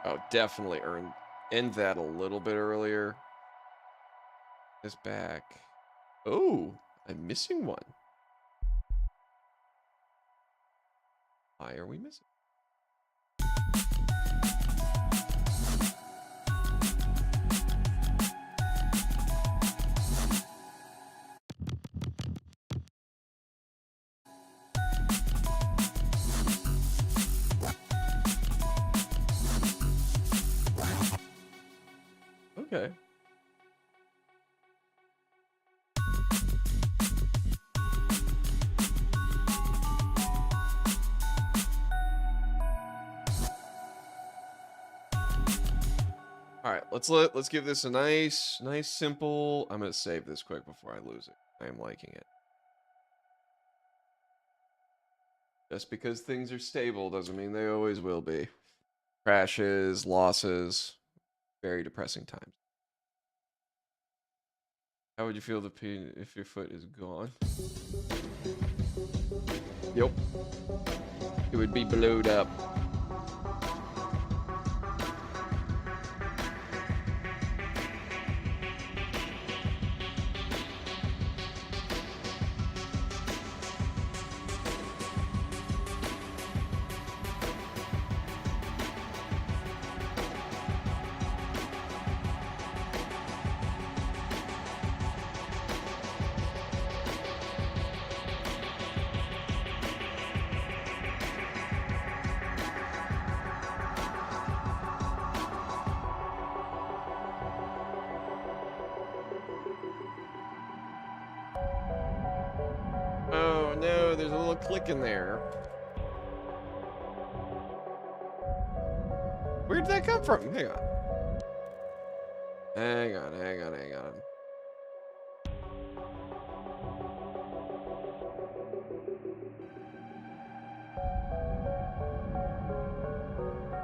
Oh, definitely end that a little bit earlier. This back. Oh, I'm missing one. Why are we missing? Okay. All right, let's give this a nice simple. I'm gonna save this quick before I lose it. I am liking it. Just because things are stable doesn't mean they always will be. Crashes, losses, very depressing times. How would you feel if your foot is gone? Yep. It would be blowed up. Oh no, there's a little click in there. Where did that come from? Hang on. Hang on.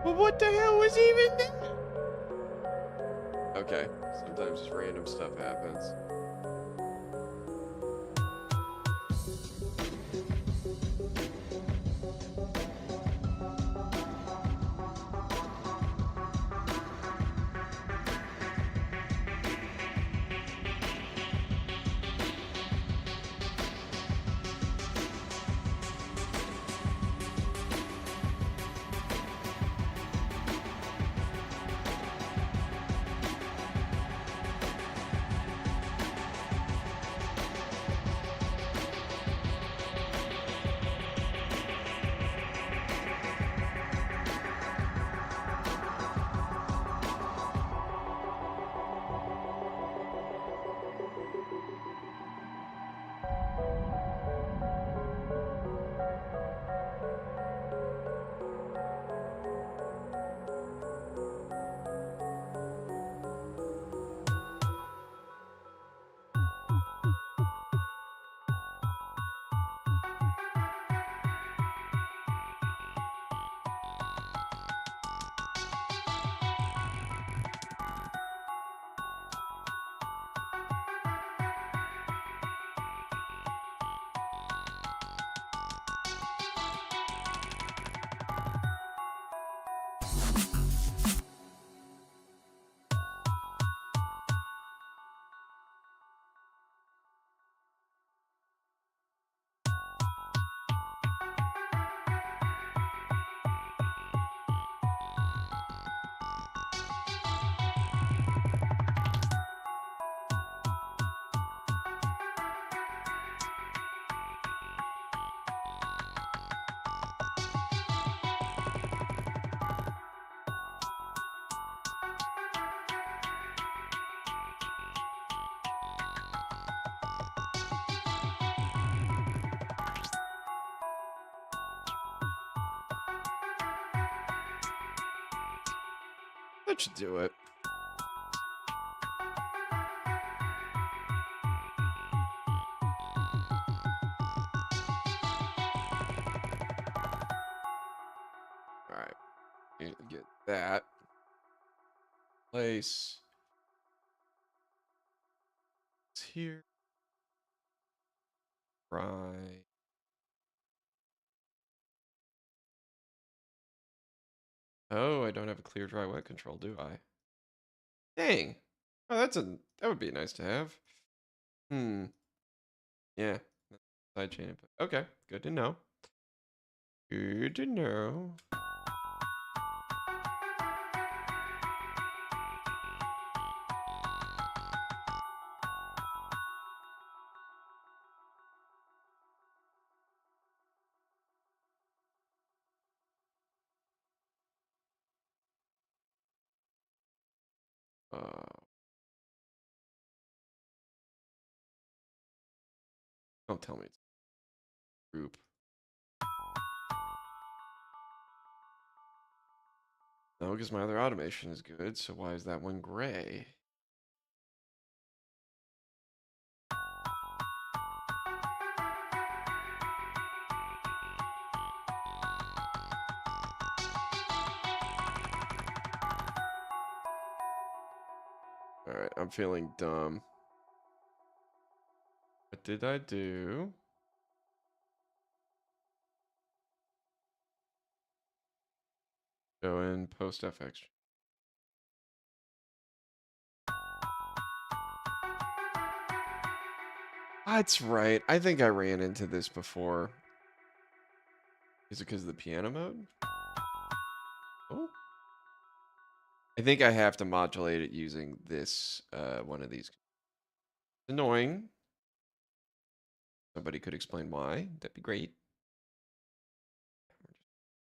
Well, what the hell was even that? Okay, sometimes just random stuff happens. That should do it. All right, need to get that place. It's here. Right. Oh, I don't have a clear, dry, wet control, do I? Dang. Oh, that would be nice to have. Hmm. Yeah. Sidechain input. Okay, good to know. Good to know. Don't tell me it's a group. No, because my other automation is good, so why is that one gray? Alright, I'm feeling dumb. What did I do? Go in post FX. That's right. I think I ran into this before. Is it because of the piano mode? Oh. I think I have to modulate it using this one of these. It's annoying. Somebody could explain why. That'd be great.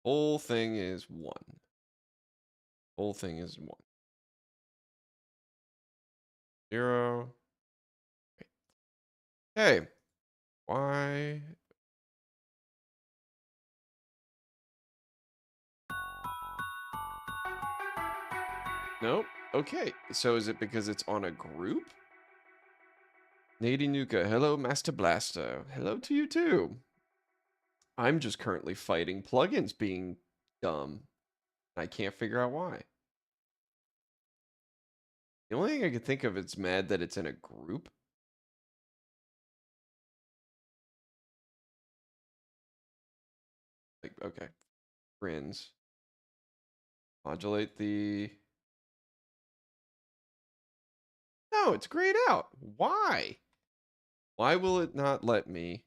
Whole thing is 1. Whole thing is 1. 0. Hey, why? Nope. Okay, so is it because it's on a group? Nady Nuka, hello, Master Blaster. Hello to you too. I'm just currently fighting plugins being dumb. I can't figure out why. The only thing I could think of is mad that it's in a group. Like, okay, friends. Modulate the. No, it's grayed out. Why? Why will it not let me?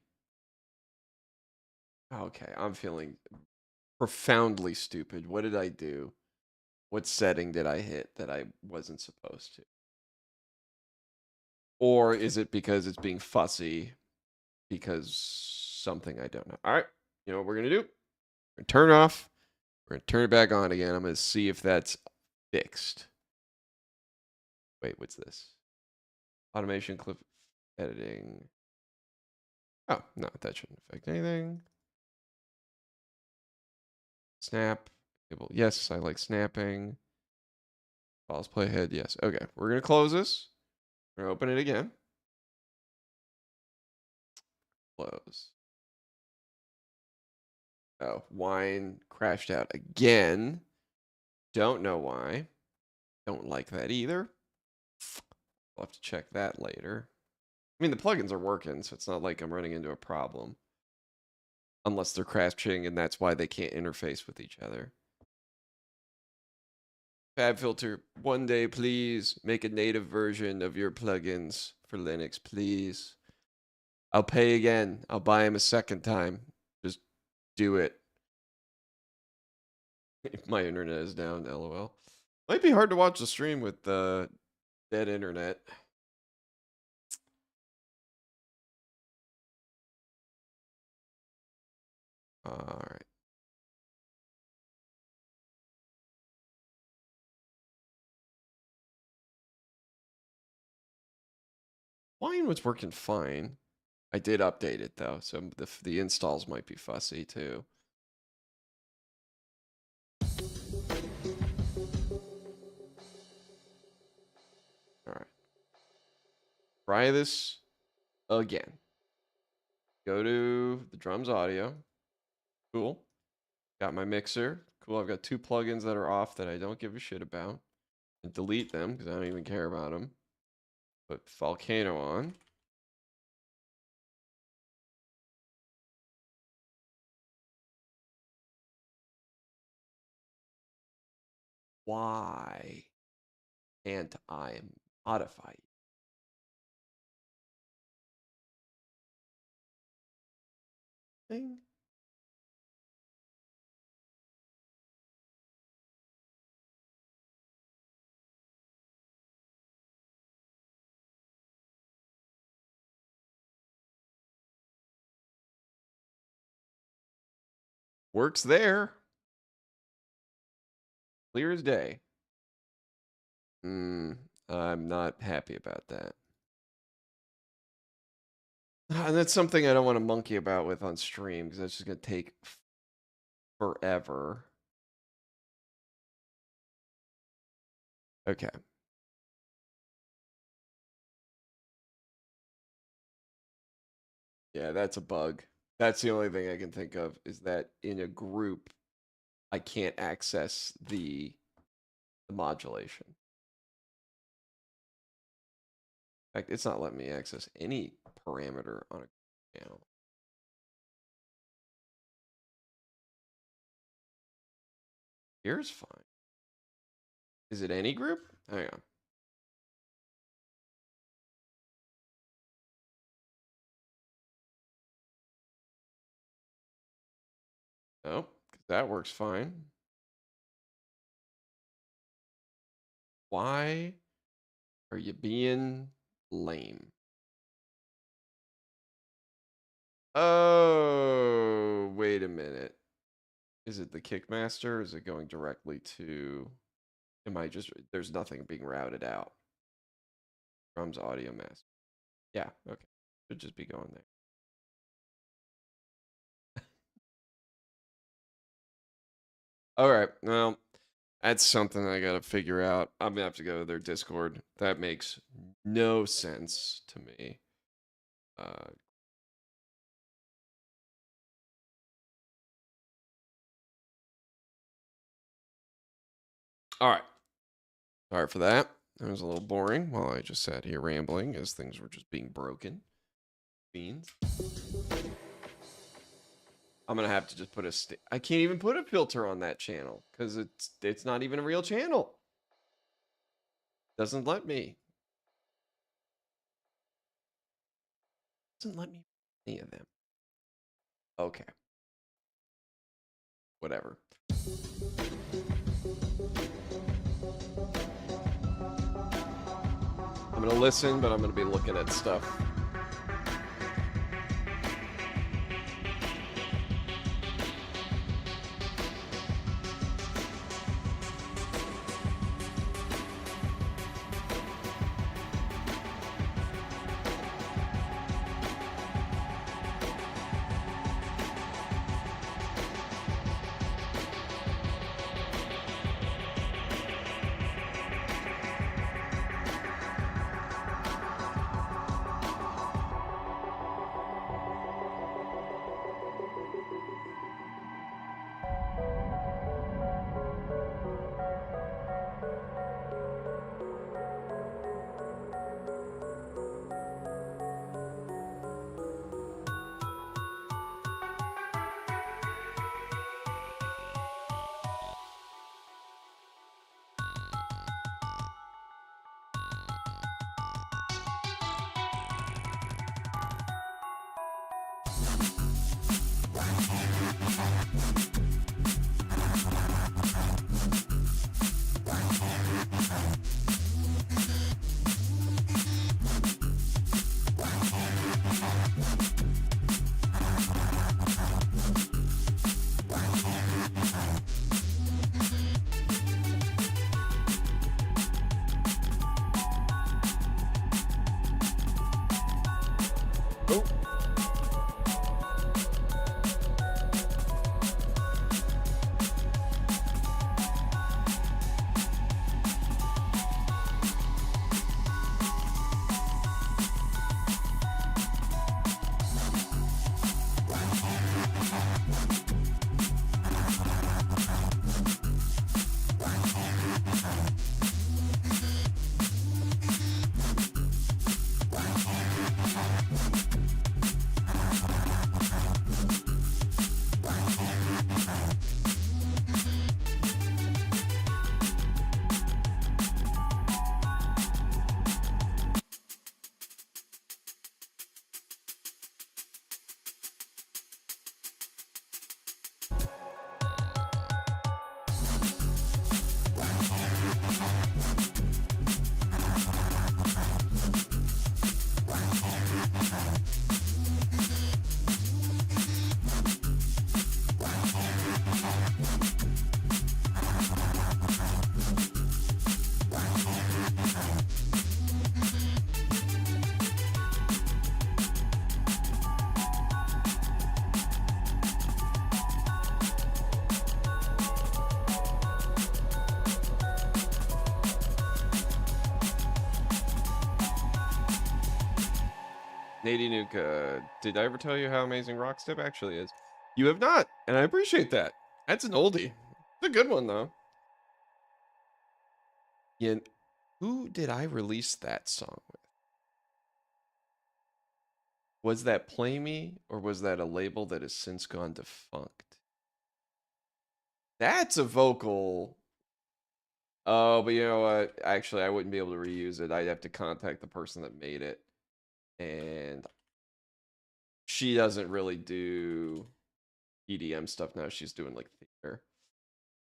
Okay, I'm feeling profoundly stupid. What did I do? What setting did I hit that I wasn't supposed to? Or is it because it's being fussy because something I don't know? All right, you know what we're going to do? We're going to turn it off. We're going to turn it back on again. I'm going to see if that's fixed. Wait, what's this? Automation clip editing. Oh, no, that shouldn't affect anything. Snap. Yes, I like snapping. Pause playhead. Yes. Okay, we're going to close this. We're going to open it again. Close. Oh, wine crashed out again. Don't know why. Don't like that either. I'll have to check that later. I mean, the plugins are working, so it's not like I'm running into a problem. Unless they're crashing, and that's why they can't interface with each other. FabFilter, one day, please make a native version of your plugins for Linux, please. I'll pay again. I'll buy them a second time. Just do it. If my internet is down, lol. Might be hard to watch the stream with dead internet. All right. Wine was working fine. I did update it though, so the installs might be fussy too. All right. Try this again. Go to the drums audio. Cool. Got my mixer. Cool. I've got two plugins that are off that I don't give a shit about. And delete them because I don't even care about them. Put Volcano on. Why can't I modify it? Thing? Works there. Clear as day. I'm not happy about that. And that's something I don't want to monkey about with on stream because that's just going to take forever. Okay. Yeah, that's a bug. That's the only thing I can think of is that in a group, I can't access the modulation. In fact, it's not letting me access any parameter on a channel. Here's fine. Is it any group? Hang on. Oh, that works fine. Why are you being lame? Oh, wait a minute. Is it the Kickmaster? Is it going directly to... Am I just... There's nothing being routed out. Drums audio master. Yeah, okay. Should just be going there. All right. Well, that's something I got to figure out. I'm going to have to go to their Discord. That makes no sense to me. Uh, All right. Sorry for that. That was a little boring while I just sat here rambling as things were just being broken. Beans. I'm gonna have to just put I can't even put a filter on that channel because it's not even a real channel. Doesn't let me. Doesn't let me any of them. Okay. Whatever. I'm gonna listen, but I'm gonna be looking at stuff. Oh. Nady Nuka, did I ever tell you how amazing Rockstep actually is? You have not, and I appreciate that. That's an oldie. It's a good one, though. Yeah, who did I release that song with? Was that Play Me, or was that a label that has since gone defunct? That's a vocal. Oh, but you know what? Actually, I wouldn't be able to reuse it. I'd have to contact the person that made it. And she doesn't really do EDM stuff now. She's doing like theater.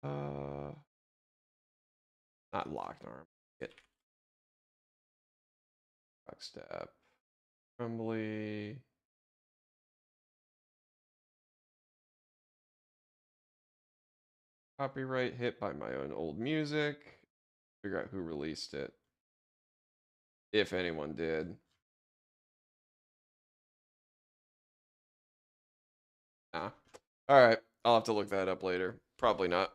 Not Locknar. Rockstep. Crumbly. Copyright hit by my own old music. Figure out who released it. If anyone did. Nah. Alright. I'll have to look that up later. Probably not.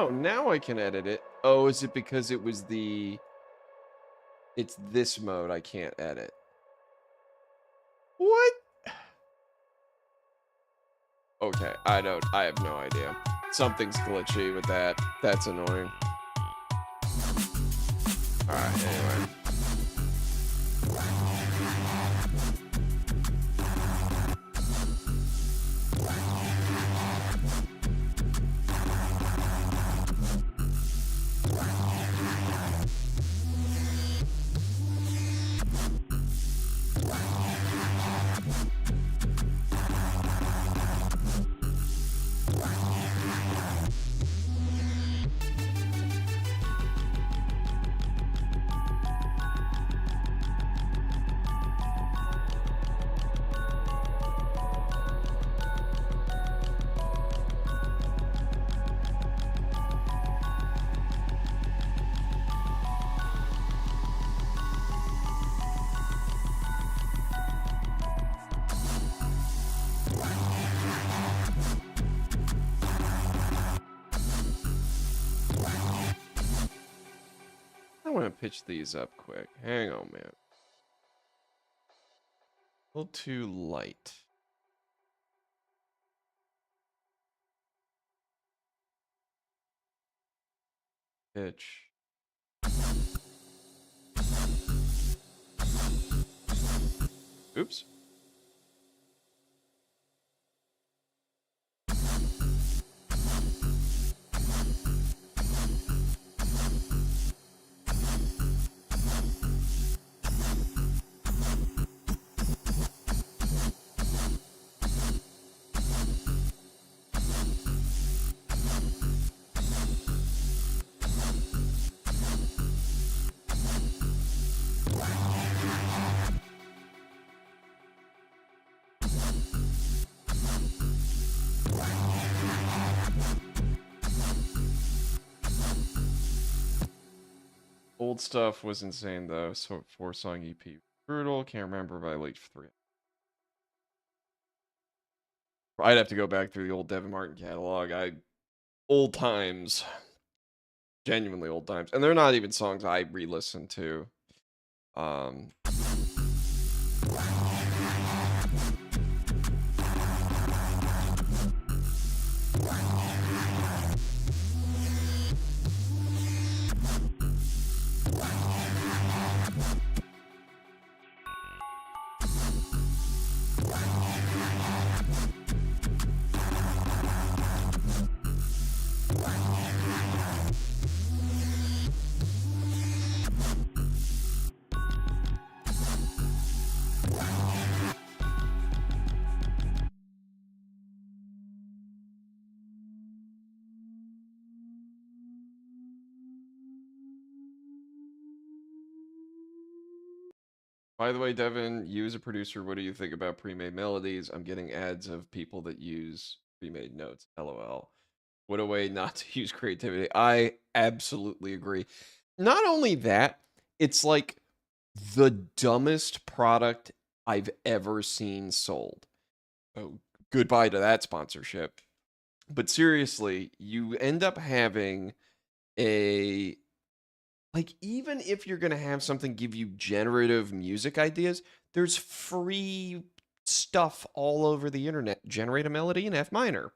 Oh, now I can edit it. Oh, is it because it was the... It's this mode I can't edit. What? Okay, I have no idea. Something's glitchy with that. That's annoying. Alright, anyway. I want to pitch these up quick. Hang on, man. A little too light. Pitch. Oops. Old stuff was insane though. So 4-song EP, brutal. Can't remember, but I leaked 3. I'd have to go back through the old Devin Martin catalog. Old times, genuinely old times, and they're not even songs I re-listen to. By the way, Devin, you as a producer, what do you think about pre-made melodies? I'm getting ads of people that use pre-made notes. LOL. What a way not to use creativity. I absolutely agree. Not only that, it's like the dumbest product I've ever seen sold. Oh, goodbye to that sponsorship. But seriously, you end up having a... Like, even if you're going to have something give you generative music ideas, there's free stuff all over the internet. Generate a melody in F minor.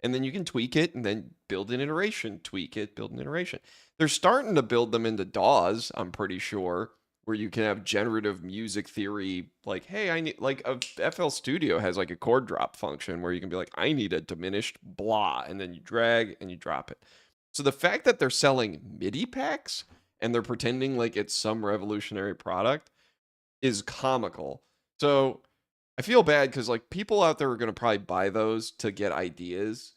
And then you can tweak it and then build an iteration. Tweak it, build an iteration. They're starting to build them into DAWs, I'm pretty sure, where you can have generative music theory. Like, hey, I need, like, FL Studio has like a chord drop function where you can be like, I need a diminished blah. And then you drag and you drop it. So the fact that they're selling MIDI packs and they're pretending like it's some revolutionary product is comical. So I feel bad because like people out there are going to probably buy those to get ideas.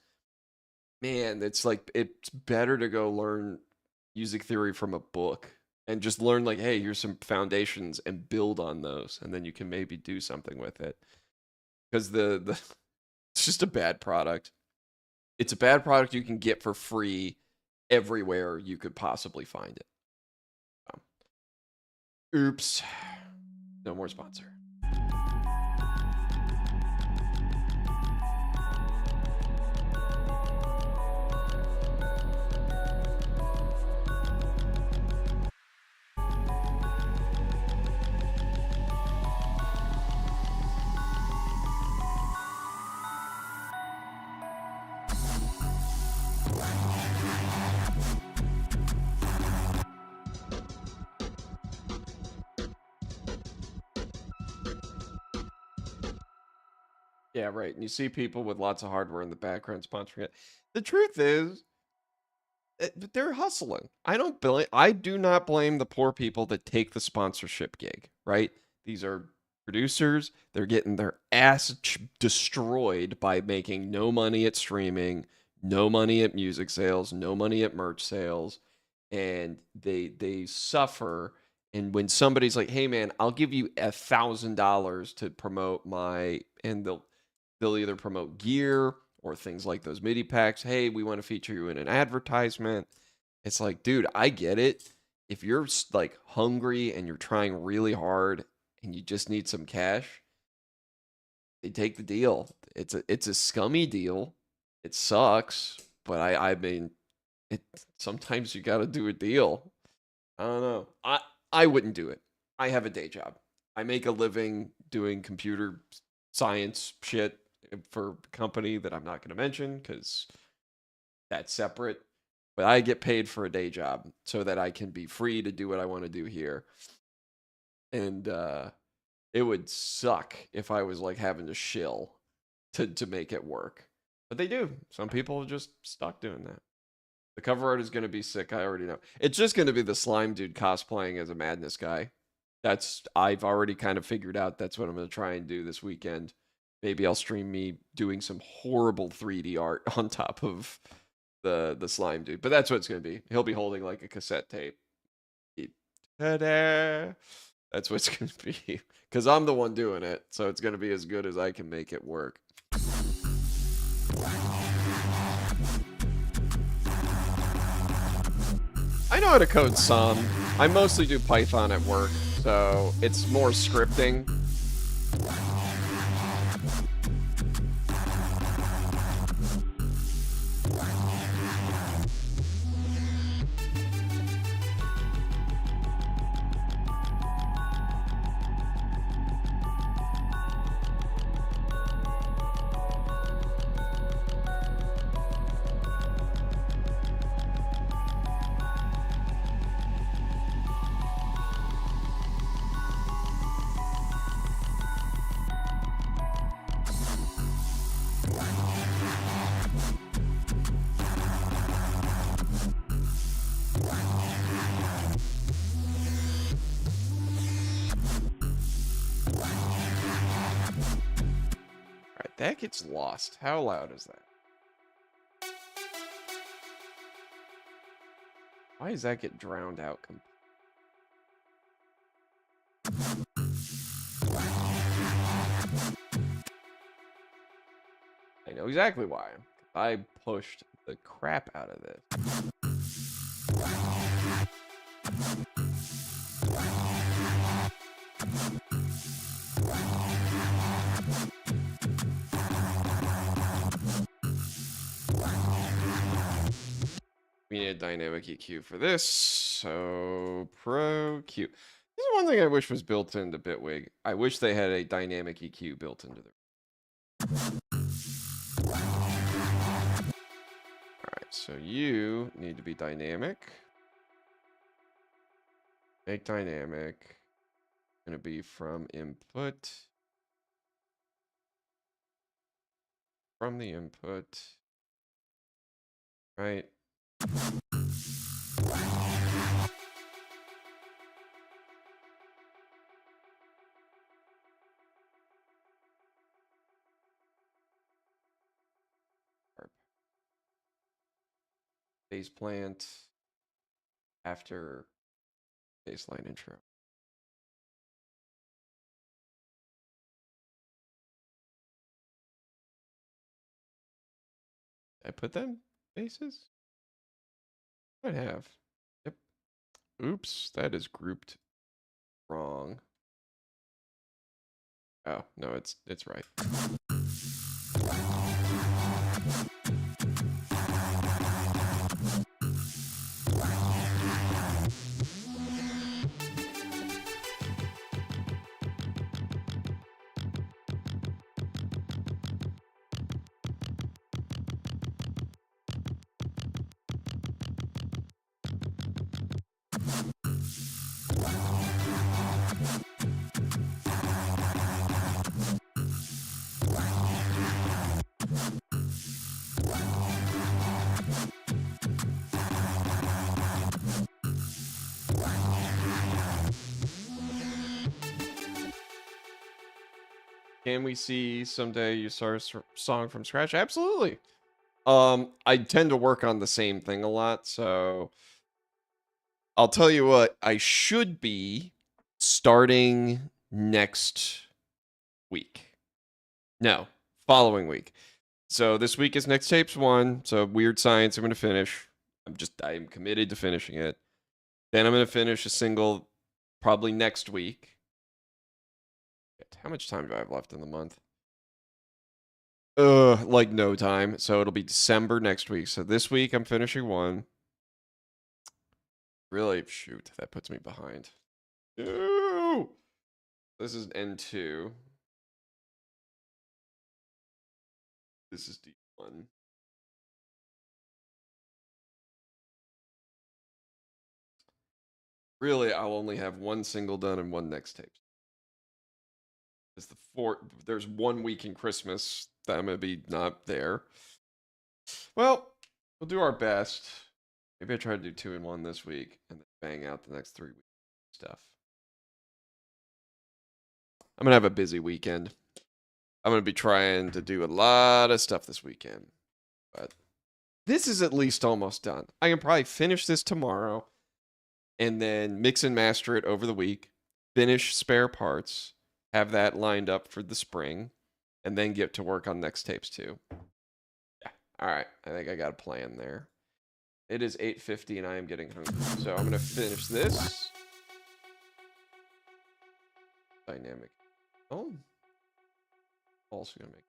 Man, it's like it's better to go learn music theory from a book and just learn like, hey, here's some foundations and build on those, and then you can maybe do something with it. Because the it's just a bad product. It's a bad product you can get for free everywhere you could possibly find it. Oops. No more sponsor. Yeah, right. And you see people with lots of hardware in the background sponsoring it. The truth is, they're hustling. I do not blame the poor people that take the sponsorship gig, right? These are producers. They're getting their ass destroyed by making no money at streaming, no money at music sales, no money at merch sales, and they suffer. And when somebody's like, "Hey man, I'll give you $1,000 to promote my," and they'll either promote gear or things like those MIDI packs. Hey, we want to feature you in an advertisement. It's like, dude, I get it. If you're like hungry and you're trying really hard and you just need some cash, they take the deal. It's a scummy deal. It sucks, but I mean, it sometimes you got to do a deal. I don't know. I wouldn't do it. I have a day job. I make a living doing computer science shit for a company that I'm not going to mention because that's separate. But I get paid for a day job so that I can be free to do what I want to do here. And it would suck if I was like having to shill to make it work. But they do. Some people are just stuck doing that. The cover art is going to be sick. I already know. It's just going to be the slime dude cosplaying as a madness guy. I've already kind of figured out that's what I'm going to try and do this weekend. Maybe I'll stream me doing some horrible 3D art on top of the slime dude. But that's what it's going to be. He'll be holding like a cassette tape. Ta-da! That's what it's going to be. Because I'm the one doing it. So it's going to be as good as I can make it work. I know how to code some. I mostly do Python at work, so it's more scripting. That gets lost. How loud is that? Why does that get drowned out? I know exactly why. I pushed the crap out of this. We need a dynamic EQ for this, so Pro Q. This is one thing I wish was built into Bitwig. I wish they had a dynamic EQ built into their. Alright, so you need to be dynamic. Make dynamic. Gonna be from input. From the input. Right. Base plant after baseline intro. Did I put them bases? I have. Yep. Oops, that is grouped wrong. Oh, no, it's right. Can we see someday you start a song from scratch? Absolutely. I tend to work on the same thing a lot, so I'll tell you what, I should be starting next week. No, following week. So this week is Nextapes 1, so Weird Science I'm going to finish. I'm committed to finishing it. Then I'm going to finish a single probably next week. How much time do I have left in the month? Like no time. So it'll be December next week. So this week I'm finishing one. Really, shoot, that puts me behind. No! This is N2. This is D1. Really, I'll only have one single done and one next tape. There's 1 week in Christmas that I'm gonna be not there. Well, we'll do our best. Maybe I try to do 2 in 1 this week and then bang out the next 3 weeks stuff. I'm gonna have a busy weekend. I'm gonna be trying to do a lot of stuff this weekend, but this is at least almost done. I can probably finish this tomorrow and then mix and master it over the week, finish spare parts, have that lined up for the spring, and then get to work on Nextapes too. Yeah. All right. I think I got a plan there. It is 8:50 and I am getting hungry. So I'm going to finish this. Dynamic. Oh. Also going to make.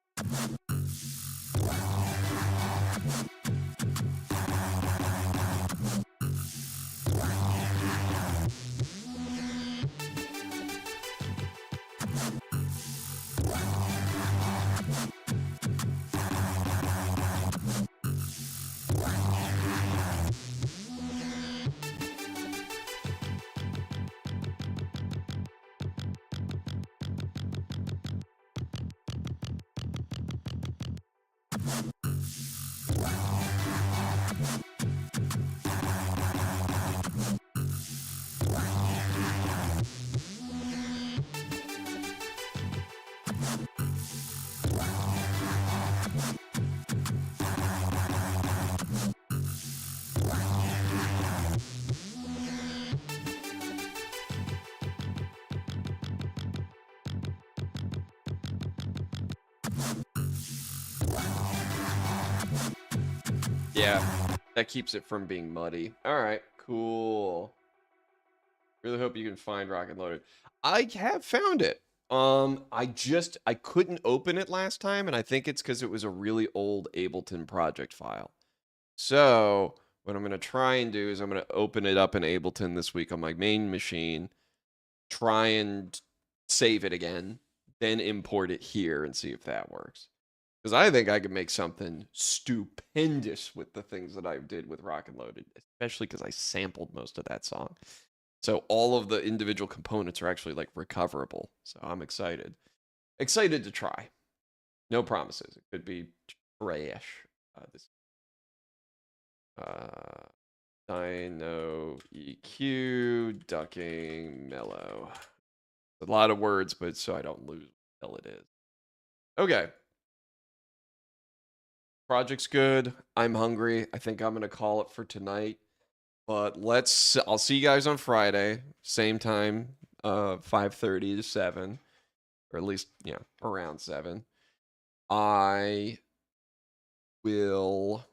Yeah, that keeps it from being muddy. All right, cool. Really hope you can find Rock and Loaded. I have found it. I couldn't open it last time, and I think it's because it was a really old Ableton project file. So what I'm gonna try and do is I'm gonna open it up in Ableton this week on my main machine, try and save it again, then import it here and see if that works. Because I think I could make something stupendous with the things that I did with Rock and Loaded, especially because I sampled most of that song. So all of the individual components are actually like recoverable. So I'm excited. Excited to try. No promises. It could be trash. Dino EQ, ducking, mellow. A lot of words, but so I don't lose what the hell it is. Okay. Project's good. I'm hungry. I think I'm gonna call it for tonight. But I'll see you guys on Friday, same time, 5:30 to 7, or at least, around 7. I will,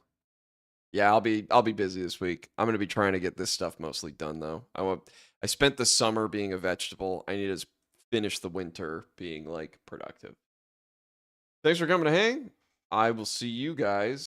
yeah, I'll be busy this week. I'm gonna be trying to get this stuff mostly done though. I spent the summer being a vegetable. I need to finish the winter being like productive. Thanks for coming to hang. I will see you guys